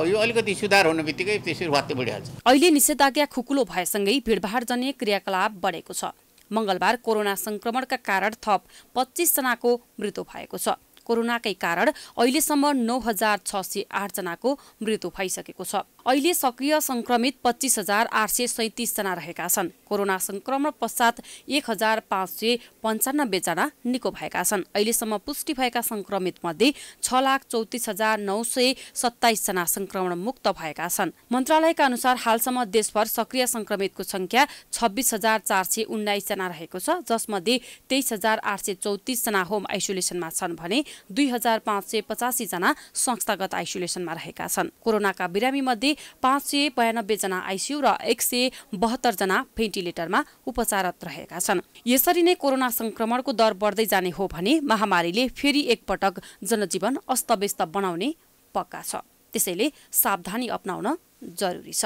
Q: यो अलिकति सुधार हुने बित्तिकै त्यसरी वात्तै बढिहाल्छ।
P: अहिले निषेधाज्ञा खुकुलो भएसँगै भीडभाडजन्य क्रियाकलाप बढेको छ। मंगलबार कोरोना संक्रमणका कारण थप 25 जनाको मृत्यु भएको छ। कोरोनाकै कारण अहिलेसम्म 9608 जनाको मृत्यु भइसकेको छ। अहिले सक्रिय संक्रमित 25837 जना रहेका छन्। कोरोना संक्रमण पश्चात 1595 जना निको भएका छन्। अहिलेसम्म पुष्टि भएका संक्रमित मध्ये 6,34,927 जना संक्रमण मुक्त भएका छन्। मन्त्रालयका अनुसार हालसम्म देशभर सक्रिय संक्रमितको संख्या 26,419 जना रहेको छ, जसमध्ये 23,834 जना होम आइसोलेसनमा छन् भने 2,585 जना संस्थागत आइसोलेसनमा रहेका छन्। कोरोनाका बिरामी मध्ये 592 जना आइसियु र 172 जना भेन्टिलेटरमा उपचाररत रहेका छन्। यसरी नै कोरोना संक्रमणको दर बढ्दै जाने हो भने महामारीले फेरि एकपटक जनजीवन अस्तव्यस्त बनाउने पक्का छ। त्यसैले सावधानी अपनाउन जरुरी छ।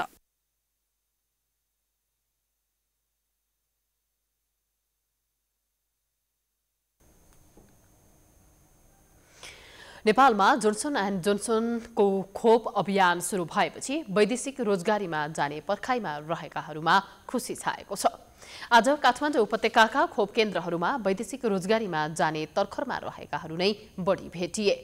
B: नेपालमा जोन्सन एन्ड जोन्सनको खोप अभियान सुरु भएपछि वैदेशिक रोजगारीमा जाने पर्खाइमा रहेकाहरूमा खुसी छाएको छ। आज काठमाडौँ उपत्यकाका खोप केन्द्रहरूमा वैदेशिक रोजगारीमा जाने तर्खरमा रहेकाहरू नै बढी भेटिए।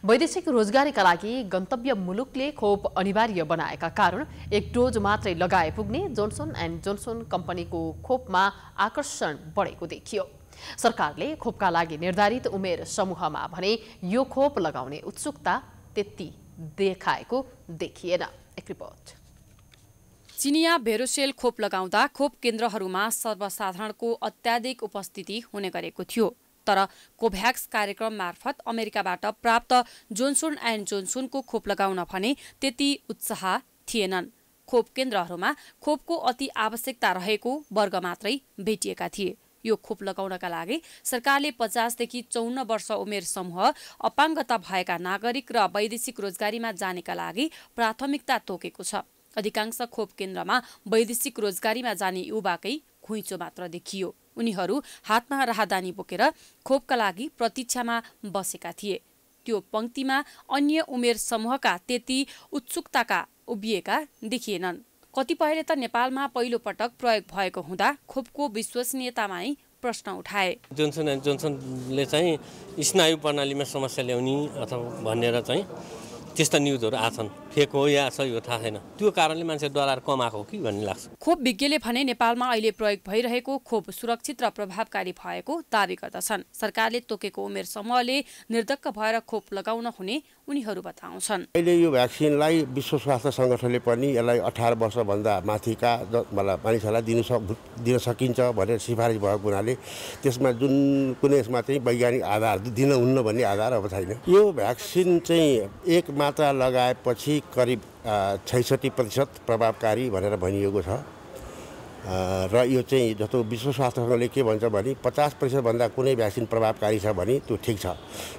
B: वैदेशिक रोजगारीका लागि गन्तव्य मुलुकले खोप अनिवार्य बनाएका कारण एक डोज मात्रै लगाए पुग्ने जोन्सन एन्ड जोन्सन कम्पनीको खोपमा आकर्षण बढेको देखियो। सरकारले खोपका लागि निर्धारित उमेर समूहमा भने यो खोप लगाउने उत्सुकता त्यति देखाएको देखिएन। एक रिपोर्ट।
P: चिनिया भेरोसेल खोप लगाउँदा खोप केन्द्रहरूमा सर्वसाधारणको अत्याधिक उपस्थिति हुने गरेको थियो। तर कोभ्याक्स कार्यक्रम मार्फत अमेरिकाबाट प्राप्त जोन्सन एन्ड जोन्सनको खोप लगाउन भने त्यति उत्साह थिएनन्। खोप केन्द्रहरूमा खोपको अति आवश्यकता रहेको वर्ग मात्रै भेटिएका थिए। यो खोप लगाउनका लागि सरकारले 50 देखि 54 वर्ष उमेर समूह, अपाङ्गता भएका नागरिक र वैदेशिक रोजगारीमा जानेका लागि प्राथमिकता तोकेको छ। अधिकांश खोप केन्द्रमा वैदेशिक रोजगारीमा जाने युवाकै घुइँचो मात्र देखियो। उनीहरू हातमा राहदानी बोकेर खोपका लागि प्रतीक्षामा बसेका थिए। त्यो पंक्तिमा अन्य उमेर समूहका त्यति उत्सुकताका उभिएका देखिएनन्। कतिपयले त नेपालमा पहिलो पटक प्रयोग भएको हुँदा खोपको विश्वसनीयतामा नै प्रश्न उठाए।
R: जोन्सन एन्ड जोन्सनले चाहिँ स्नायु प्रणालीमा समस्या ल्याउने अथवा भनेर चाहिँ त्यस्ता न्युजहरू आछन्। फेक हो या सही हो थाहा छैन। त्यो कारणले मान्छे डराएर कम आएको कि भन्ने लाग्छ।
P: खोप विज्ञले भने नेपालमा अहिले प्रयोग भइरहेको खोप सुरक्षित र प्रभावकारी भएको दावी गर्दछन्। सरकारले तोकेको उमेर समूहले निर्धक्क भएर खोप लगाउन हुने उनीहरू बताउँछन्।
S: अहिले यो भ्याक्सिनलाई विश्व स्वास्थ्य सङ्गठनले पनि यसलाई 18 वर्षभन्दा माथिका मानिसहरूलाई दिन सकिन्छ भनेर सिफारिस भएको हुनाले त्यसमा जुन कुनै यसमा चाहिँ वैज्ञानिक आधार दिन हुन्न भन्ने आधार अब छैन। यो भ्याक्सिन चाहिँ एक मात्रा लगाएपछि करिब 66% प्रभावकारी भनेर भनिएको छ र यो चाहिँ जस्तो विश्व स्वास्थ्य सङ्गठनले के भन्छ भने 50% भन्दा कुनै भ्याक्सिन प्रभावकारी छ भने त्यो ठिक छ।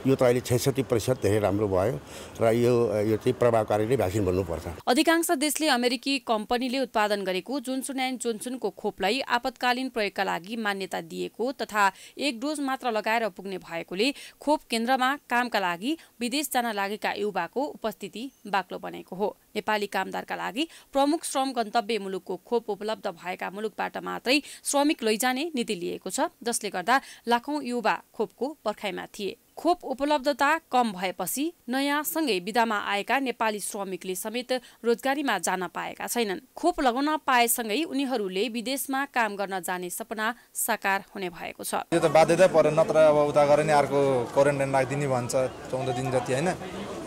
S: यो त अहिले 66% धेरै राम्रो भयो र यो चाहिँ प्रभावकारी नै भ्याक्सिन भन्नुपर्छ।
P: अधिकांश देशले अमेरिकी कम्पनीले उत्पादन गरेको जोन्सन एन्ड जोन्सनको खोपलाई आपतकालीन प्रयोगका लागि मान्यता दिएको तथा एक डोज मात्र लगाएर पुग्ने भएकोले खोप केन्द्रमा कामका लागि विदेश जान लागेका युवाको उपस्थिति बाक्लो बनेको हो। नेपाली कामदारका लागि प्रमुख श्रम गन्तव्य मुलुकको खोप उपलब्ध भएका मुलुकबाट मात्रै श्रमिक लैजाने नीति लिएको छ, जसले गर्दा लाखौं युवा खोपको पर्खाइमा थिए। खोप उपलब्धता कम भएपछि नयाँ सँगै विदामा आएका नेपाली श्रमिकले समेत रोजगारीमा जान पाएका छैनन्। खोप लगाउन पाएसँगै उनीहरूले विदेशमा काम गर्न जाने सपना साकार हुने भएको छ।
T: यो त बाध्यता परे, नत्र अब उता गरे नि अर्को क्वारेन्टाइन राखिदिने भन्छ 14 दिन जति हैन।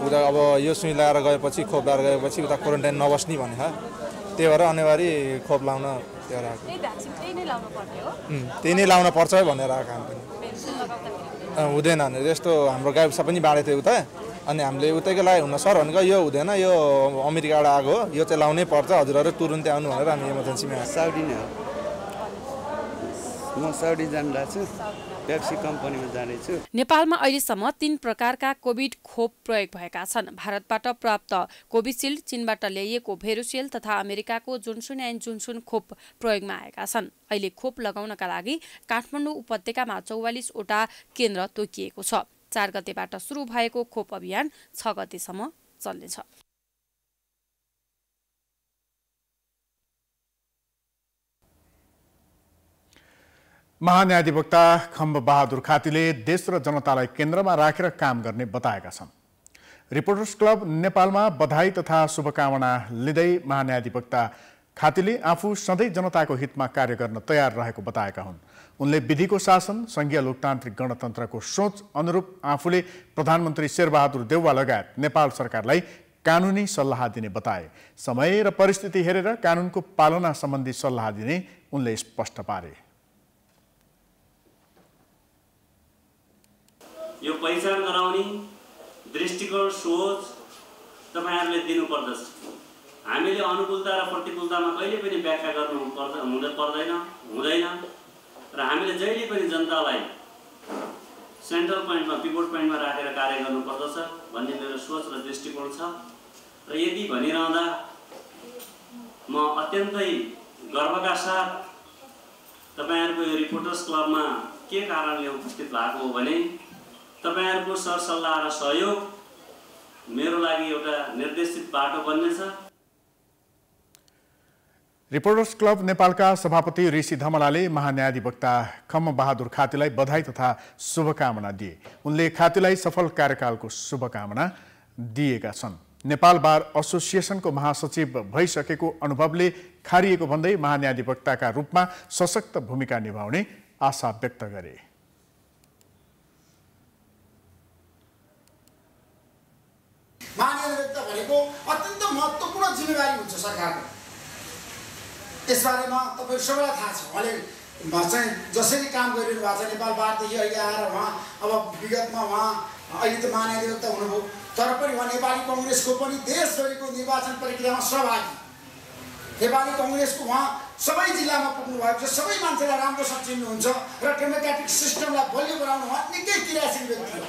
T: उता अब यो सुई लगाएर गएपछि खोप लगाएर गएपछि उता क्वारेन्टाइन नबस्ने भने ह। त्यही भएर अनिवार्य खोप लाउन त्यही नै लाउन पर्छ भनेर आएको हामी पनि। हुँदैन यस्तो हाम्रो गाविस पनि बाँडेको थियो उता, अनि हामीले उतैको लागि हुन सर भनेको यो हुँदैन, यो अमेरिकाबाट आएको हो, यो चाहिँ लाउनै पर्छ, हजुरहरू तुरुन्तै आउनु भनेर हामी इमर्जेन्सीमा
U: साउदी नै हो। म साउदी जान लाग्छु, पेप्सी कम्पनीमा जानेछु।
P: नेपालमा अहिलेसम्म 3 प्रकारका कोभिड खोप प्रयोग भएका छन्। भारतबाट प्राप्त कोभिसिल्ड, चीनबाट ल्याइएको भेरोसेल तथा अमेरिकाको जोन्सन एन्ड जोन्सन खोप प्रयोगमा आएका छन्। अहिले खोप लगाउनका लागि काठमाडौँ उपत्यकामा 44 वटा केन्द्र तोकिएको छ। 4 गतेबाट सुरु भएको खोप अभियान 6 गतेसम्म चल्नेछ।
A: महान्यायाधिवक्ता खम्ब बहादुर खातीले देश र जनतालाई केन्द्रमा राखेर काम गर्ने बताएका छन्। रिपोर्टर्स क्लब नेपालमा बधाई तथा शुभकामना लिँदै महान्यायाधिवक्ता खातीले आफू सधैँ जनताको हितमा कार्य गर्न तयार रहेको बताएका हुन्। उनले विधिको शासन, संघीय लोकतान्त्रिक गणतन्त्रको सोच अनुरूप आफूले प्रधानमन्त्री शेरबहादुर देउवा लगायत नेपाल सरकारलाई कानुनी सल्लाह दिने बताए। समय र परिस्थिति हेरेर कानुनको पालना सम्बन्धी सल्लाह दिने उनले स्पष्ट पारे।
V: यो पहिचान गराउने दृष्टिकोण, सोच तपाईहरुले दिनुपर्दछ। हामीले अनुकूलता र प्रतिकूलतामा कहिले पनि व्याख्या गर्नु हुँदैन र हामीले जहिले पनि जनतालाई सेन्ट्रल पोइन्टमा, पिभट पोइन्टमा राखेर कार्य गर्नुपर्दछ भन्ने मेरो सोच र दृष्टिकोण छ। र यदि भनिरहँदा म अत्यन्तै गर्वका साथ तपाईहरुको यो रिपोर्टर्स क्लबमा के कारणले उपस्थित भएको हो भने तपाईहरुको सरसल्लाह र सहयोग मेरो लागि एउटा निर्देशित बाटो बन्नेछ।
A: रिपोर्टर्स क्लब नेपालका सभापति ऋषि धमलाले महान्यायाधिवक्ता खम्ब बहादुर खातीलाई बधाई तथा शुभकामना दिए। उनले खातीलाई सफल कार्यकालको शुभकामना दिएका छन्। नेपाल बार एसोसिएसनको महासचिव भइसकेको अनुभवले खारिएको भन्दै महान्यायाधिवक्ताका रूपमा सशक्त भूमिका निभाउने आशा व्यक्त गरे।
W: महान्यायाधिवक्ता भनेको अत्यन्त महत्त्वपूर्ण जिम्मेवारी हुन्छ सरकारको। यसबारेमा तपाईहरु सबैलाई थाहा छ। उहाँले चाहिँ जसरी काम गरिरहनु भएको छ नेपाल बारदेखि अहिले आएर उहाँ अब विगतमा उहाँ अहिले त महान्यायाधिवक्ता हुनुभयो, तर पनि उहाँ नेपाली कङ्ग्रेसको पनि देशभरिको निर्वाचन प्रक्रियामा सहभागी। नेपाली कङ्ग्रेसको उहाँ सबै जिल्लामा पुग्नु भएको छ, सबै मान्छेलाई राम्रोसँग चिन्नुहुन्छ र डेमोक्रेटिक सिस्टमलाई बलियो बनाउनु उहाँ निकै क्रियाशील व्यक्ति हो।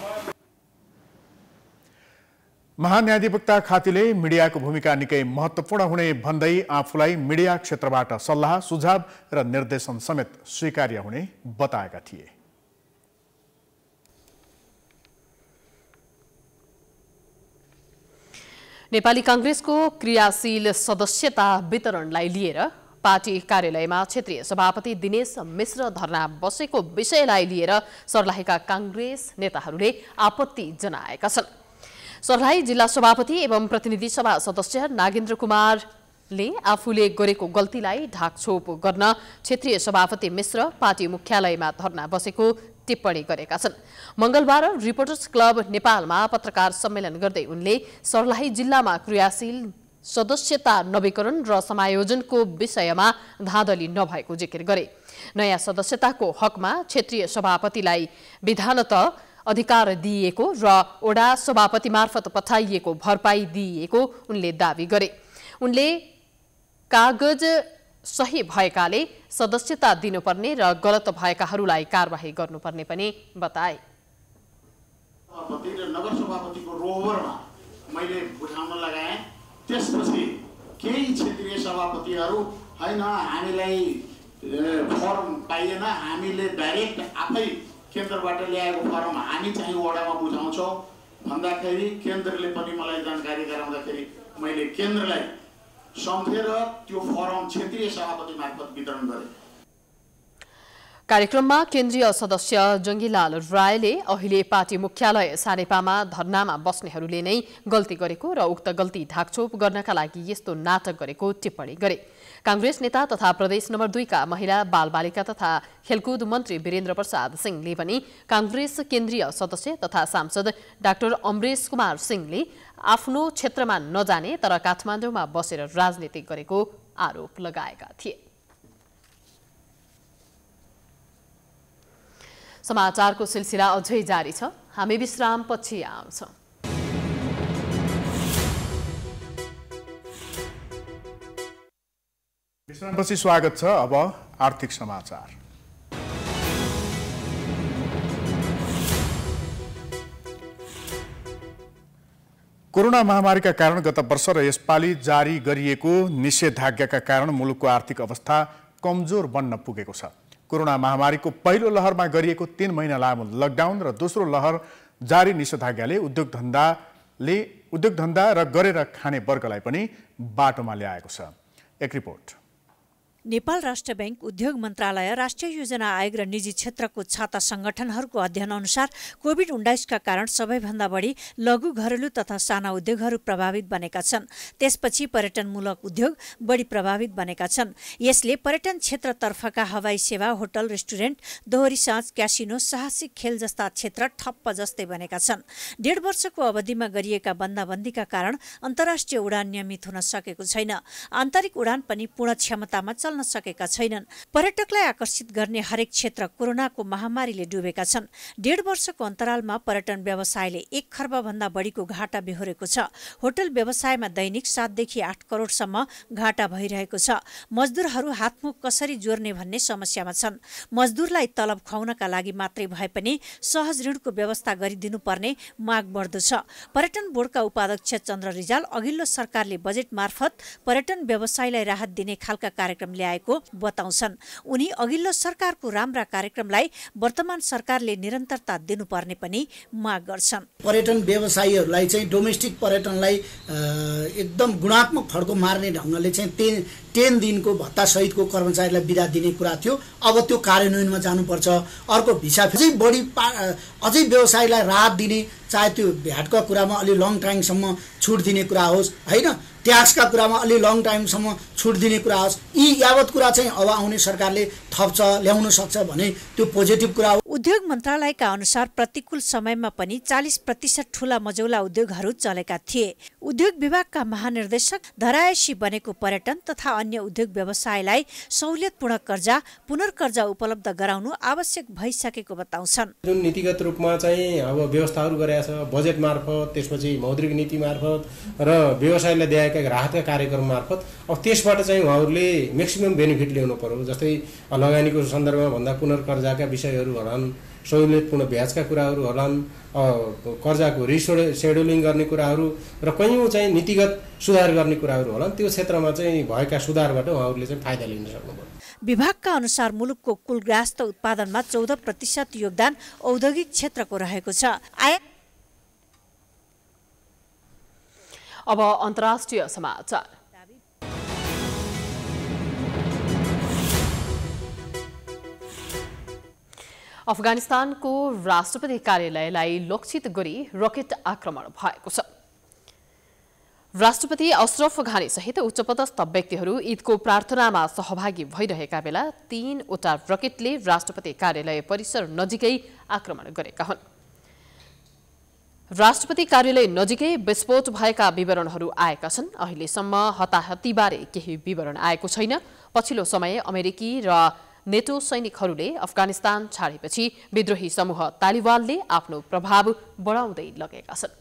A: महान्यायाधिवक्ता खातीले मिडियाको भूमिका निकै महत्त्वपूर्ण हुने भन्दै आफूलाई मिडिया क्षेत्रबाट सल्लाह सुझाव र निर्देशन समेत स्वीकार्य हुने बताएका थिए।
B: नेपाली कांग्रेसको क्रियाशील सदस्यता वितरणलाई लिएर पार्टी कार्यालयमा क्षेत्रीय सभापति दिनेश मिश्र धरना बसेको विषयलाई लिएर सर्लाहीका कांग्रेस नेताहरूले आपत्ति जनाएका छन्। सर्लाही जिल्ला सभापति एवं प्रतिनिधि सभा सदस्य नागेन्द्र कुमारले आफूले गरेको गल्तीलाई ढाकछोप गर्न क्षेत्रीय सभापति मिश्र पार्टी मुख्यालयमा धरना बसेको टिप्पणी गरेका छन्। मंगलबार रिपोर्टर्स क्लब नेपालमा पत्रकार सम्मेलन गर्दै उनले सर्लाही जिल्लामा क्रियाशील सदस्यता नवीकरण र समायोजनको विषयमा धाँधली नभएको जिकिर गरे। नयाँ सदस्यताको हकमा क्षेत्रीय सभापतिलाई विधानत अधिकार दिइएको र ओडा सभापति मार्फत पठाइएको भरपाई दिइएको उनले दावी गरे। उनले कागज सही भएकाले सदस्यता दिनुपर्ने र गलत भएकाहरूलाई कारबाही गर्नुपर्ने पनि बताए।
C: सभापति र नगर सभापतिको रोभरमा मैले उठाउन लगाएँ। त्यसपछि केही क्षेत्रीय सभापतिहरू हैन हामीलाई फर्म पाइएन, हामीले डाइरेक्ट आफै केन्द्रबाट ल्याएको फर्म हामी चाहिँ वडामा बुझाउँछौँ भन्दाखेरि केन्द्रले पनि मलाई जानकारी गराउँदाखेरि मैले केन्द्रलाई सम्झेर त्यो फर्म क्षेत्रीय सभापति मार्फत वितरण गरेँ।
B: कार्यक्रममा केन्द्रीय सदस्य जङ्गीलाल रायले अहिले पार्टी मुख्यालय सानेपामा धरनामा बस्नेहरूले नै गल्ती गरेको र उक्त गल्ती ढाकछोप गर्नका लागि यस्तो नाटक गरेको टिप्पणी गरे। कांग्रेस नेता तथा प्रदेश नम्बर 2 का महिला बालबालिका तथा खेलकुद मन्त्री वीरेन्द्र प्रसाद सिंहले पनि कांग्रेस केन्द्रीय सदस्य तथा सांसद डाक्टर अमरेश कुमार सिंहले आफ्नो क्षेत्रमा नजाने तर काठमाडौँमा बसेर राजनीति गरेको आरोप लगाएका थिए। समाचारको सिलसिला अझै जारी छ। हामी विश्रामपछि आउँछौं।
A: विश्रामपछि स्वागत छ। अब आर्थिक समाचार। कोरोना महामारीका कारण गत वर्ष र यसपालि जारी गरिएको निषेधाज्ञाका कारण मुलुकको आर्थिक अवस्था कमजोर बन्न पुगेको छ। कोरोना महामारीको पहिलो लहरमा गरिएको 3 महिना लामो लकडाउन र दोस्रो लहर जारी निषेधाज्ञाले उद्योगधन्दा र गरेर खाने वर्गलाई पनि बाटोमा ल्याएको छ। एक रिपोर्ट।
E: नेपाल राष्ट्र बैंक, उद्योग मन्त्रालय, राष्ट्रिय योजना आयोग र निजी क्षेत्रको छाता संगठनहरूको अध्ययन अनुसार कोभिड-19 का कारण सबैभन्दा बढी लघु, घरेलु तथा साना उद्योगहरू प्रभावित बनेका छन्। त्यसपछि पर्यटनमूलक उद्योग बढी प्रभावित बनेका छन्। यसले पर्यटन क्षेत्रतर्फका हवाई सेवा, होटल, रेस्टुरेन्ट, दोहोरी साँझ, क्यासिनो, साहसिक खेल जस्ता क्षेत्र ठप्प जस्तै बनेका छन्। 1.5 वर्षको अवधिमा गरिएका बन्दाबन्दीका कारण अन्तर्राष्ट्रिय उडान नियमित हुन सकेको छैन। आन्तरिक उडान पनि पूर्ण क्षमतामा चल्न सकेका छैनन्। पर्यटकलाई आकर्षित गर्ने हरेक क्षेत्र कोरोनाको महामारीले डुबेका छन्। 1.5 वर्षको अन्तरालमा पर्यटन व्यवसायले 1 खर्ब भन्दा बढीको घाटा बेहोरेको छ। होटल व्यवसायमा दैनिक 7 देखि 8 करोडसम्म घाटा भइरहेको छ। मजदुरहरू हातमुख कसरी जोड्ने भन्ने समस्यामा छन्। मजदुरलाई तलब खुवाउनका लागि मात्रै भए पनि सहज ऋणको व्यवस्था गरिदिनु पर्ने माग बढ्दो छ। पर्यटन बोर्डका उपाध्यक्ष चन्द्र रिजाल अघिल्लो सरकारले बजेट मार्फत पर्यटन व्यवसायलाई राहत दिने खालका कार्यक्रम ल्याएको बताउँछन्। उनी अघिल्लो सरकारको राम्रा कार्यक्रमलाई वर्तमान सरकारले निरन्तरता दिनुपर्ने पनि माग गर्छन्।
W: पर्यटन व्यवसायीहरूलाई चाहिँ डोमेस्टिक पर्यटनलाई एकदम गुणात्मक फड्को मार्ने ढङ्गले चाहिँ 10 दिनको भत्ता सहितको कर्मचारीलाई बिदा दिने कुरा थियो। अब त्यो कार्यान्वयनमा जानुपर्छ। अर्को भिसा अझै व्यवसायीलाई राहत दिने, चाहे त्यो भ्याटका कुरामा अलि लङ टाइमसम्म छुट दिने कुरा होस्, होइन, ट्याक्सका कुरामा अलि लङ टाइमसम्म छुट दिने कुरा होस्। यी यावत कुरा चाहिँ अब आउने सरकारले थप्छ, ल्याउन सक्छ भने त्यो पोजिटिभ कुरा हो।
E: उद्योग मन्त्रालयका अनुसार प्रतिकूल समयमा पनि 40% ठूला मझौला उद्योगहरू चलेका थिए। उद्योग विभागका महानिर्देशक धरायसी बनेको पर्यटन तथा अन्य उद्योग व्यवसायलाई सहुलियतपूर्ण कर्जा, पुनर्कर्जा उपलब्ध गराउनु आवश्यक भइसकेको बताउँछन्।
F: जुन नीतिगत रूपमा चाहिँ अब व्यवस्थाहरू गरेका छ बजेट मार्फत, त्यसपछि मौद्रिक नीति मार्फत र व्यवसायलाई दिएका राहतका कार्यक्रम मार्फत, अब त्यसबाट चाहिँ उहाँहरूले म्याक्सिमम बेनिफिट ल्याउनु पर्यो। जस्तै लगानीको सन्दर्भमा भन्दा पुनर्कर्जाका विषयहरू भनन्, सहुलियतपूर्ण ब्याजका कुराहरू होलान्, कर्जाको रिसेड्युलिङ गर्ने कुराहरू र कयौँ चाहिँ नीतिगत सुधार गर्ने कुराहरू होलान्। त्यो क्षेत्रमा चाहिँ भएका सुधारबाट उहाँहरूले चाहिँ फाइदा लिन सक्नुभयो।
E: विभागका अनुसार मुलुकको कुल ग्राहस्थ उत्पादनमा 14% योगदान औद्योगिक क्षेत्रको रहेको छ।
B: अब अन्तर्राष्ट्रिय समाचार। अफगानिस्तानको राष्ट्रपति कार्यालयलाई लक्षित गरी रकेट आक्रमण भएको छ। राष्ट्रपति अशरफ घानी सहित उच्चपदस्थ व्यक्तिहरू ईदको प्रार्थनामा सहभागी भइरहेका बेला 3वटा रकेटले राष्ट्रपति कार्यालय परिसर नजिकै आक्रमण गरेका हुन्। राष्ट्रपति कार्यालय नजिकै विस्फोट भएका विवरणहरू आएका छन्। अहिलेसम्म हताहतीबारे केही विवरण आएको छैन। पछिल्लो समय अमेरिकी र नेटो सैनिकहरूले अफगानिस्तान छाडेपछि विद्रोही समूह तालिबानले आफ्नो प्रभाव बढाउँदै लगेका छन्।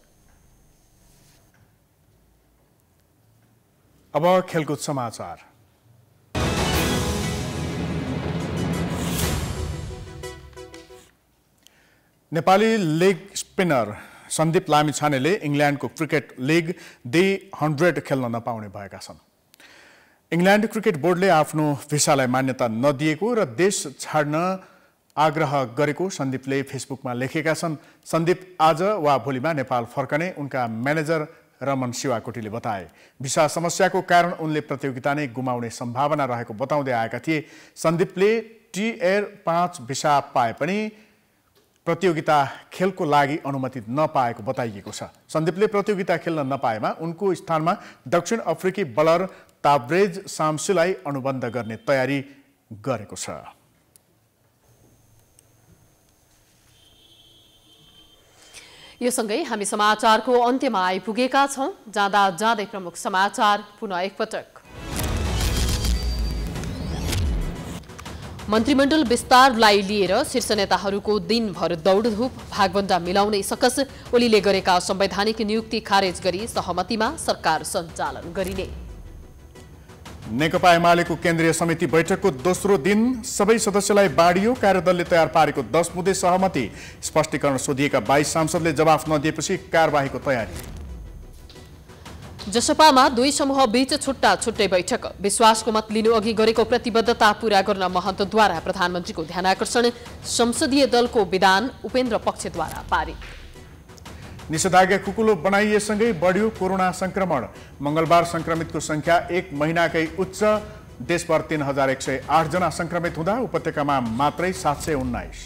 A: अब खेलकुद समाचार। नेपाली लेग स्पिनर सन्दीप लामिछानेले इङ्ल्यान्डको क्रिकेट लिग डे 100 खेल्न नपाउने भएका छन्। इङ्ल्यान्ड क्रिकेट बोर्डले आफ्नो भिसालाई मान्यता नदिएको र देश छाड्न आग्रह गरेको सन्दीपले फेसबुकमा लेखेका छन्। सन्दीप आज वा भोलिमा नेपाल फर्कने उनका म्यानेजर रमन शिवाकोटीले बताए। भिसा समस्याको कारण उनले प्रतियोगिता नै गुमाउने सम्भावना रहेको बताउँदै आएका थिए। सन्दीपले टिएर 5 भिसा पाए पनि प्रतियोगिता खेलको लागि अनुमति नपाएको बताइएको छ। सन्दीपले प्रतियोगिता खेल्न नपाएमा उनको स्थानमा दक्षिण अफ्रिकी बलर ताब्रेज साम्सीलाई अनुबन्ध गर्ने तयारी गरेको छ।
B: यो सँगै हामी समाचारको अन्त्यमा आइपुगेका छौं। जाँदा जाँदै प्रमुख समाचार पुनः एकपटक। मन्त्रीमण्डल विस्तारलाई लिएर शीर्ष नेताहरूको दिनभर दौडधुप, भागभण्डा मिलाउनै सकस। ओलीले गरेका संवैधानिक नियुक्ति खारेज गरी सहमतिमा सरकार सञ्चालन गरिने।
A: नेकपा एमालेको केन्द्रीय समिति बैठकको दोस्रो दिन सबै सदस्यलाई बाँडियो। कार्यदलले तयार पारेको 10 मुद्दे सहमति। स्पष्टीकरण सोधिएका 22 सांसदले जवाफ नदिएपछि कारबाहीको तयारी।
B: जसपामा 2 समूह बीच छुट्टा छुट्टै बैठक। विश्वासको मत लिनु अघि गरेको प्रतिबद्धता पूरा गर्न महन्तद्वारा प्रधानमन्त्रीको ध्यानाकर्षण। संसदीय दलको विधान उपेन्द्र पक्षद्वारा पारित।
A: निषेधाज्ञा खुकुलो बनाइएसँगै बढ्यो कोरोना संक्रमण। मंगलबार संक्रमितको संख्या 1 महिनाकै उच्च। देशभर 3108 जना संक्रमित हुँदा उपत्यकामा मात्रै 719।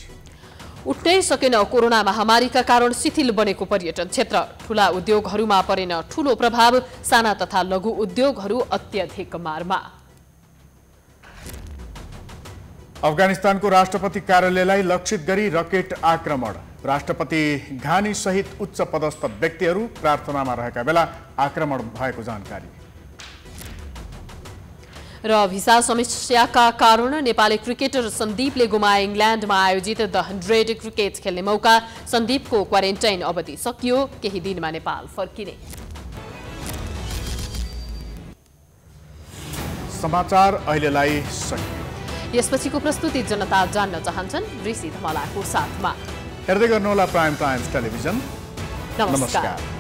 B: उठ्नै सकेन कोरोना महामारीका कारण शिथिल बनेको पर्यटन क्षेत्र। ठूला उद्योगहरूमा परेन ठूलो प्रभाव। साना तथा लघु उद्योगहरू अत्यधिक मारमा।
A: अफगानिस्तानको राष्ट्रपति कार्यालयलाई लक्षित गरी रकेट आक्रमण। राष्ट्रपति घानी सहित उच्च पदस्थ व्यक्तिहरू प्रार्थनामा रहेका बेला आक्रमण भएको जानकारी।
B: र भिसा समस्याका कारण नेपाली क्रिकेटर सन्दीपले गुमाए इङ्ल्यान्डमा आयोजित द 100 क्रिकेट खेल्ने मौका। सन्दीपको क्वारेन्टाइन अवधि सकियो। केही दिनमा नेपाल फर्किने।
A: समाचार अहिलेलाई सकियो।
B: यसपछिको प्रस्तुति जनता जान्न चाहन्छन् ऋषि धमलाको साथमा।
A: हेर्दै गर्नुहोला प्राइम टाइम्स टेलिभिजन।
B: नमस्कार।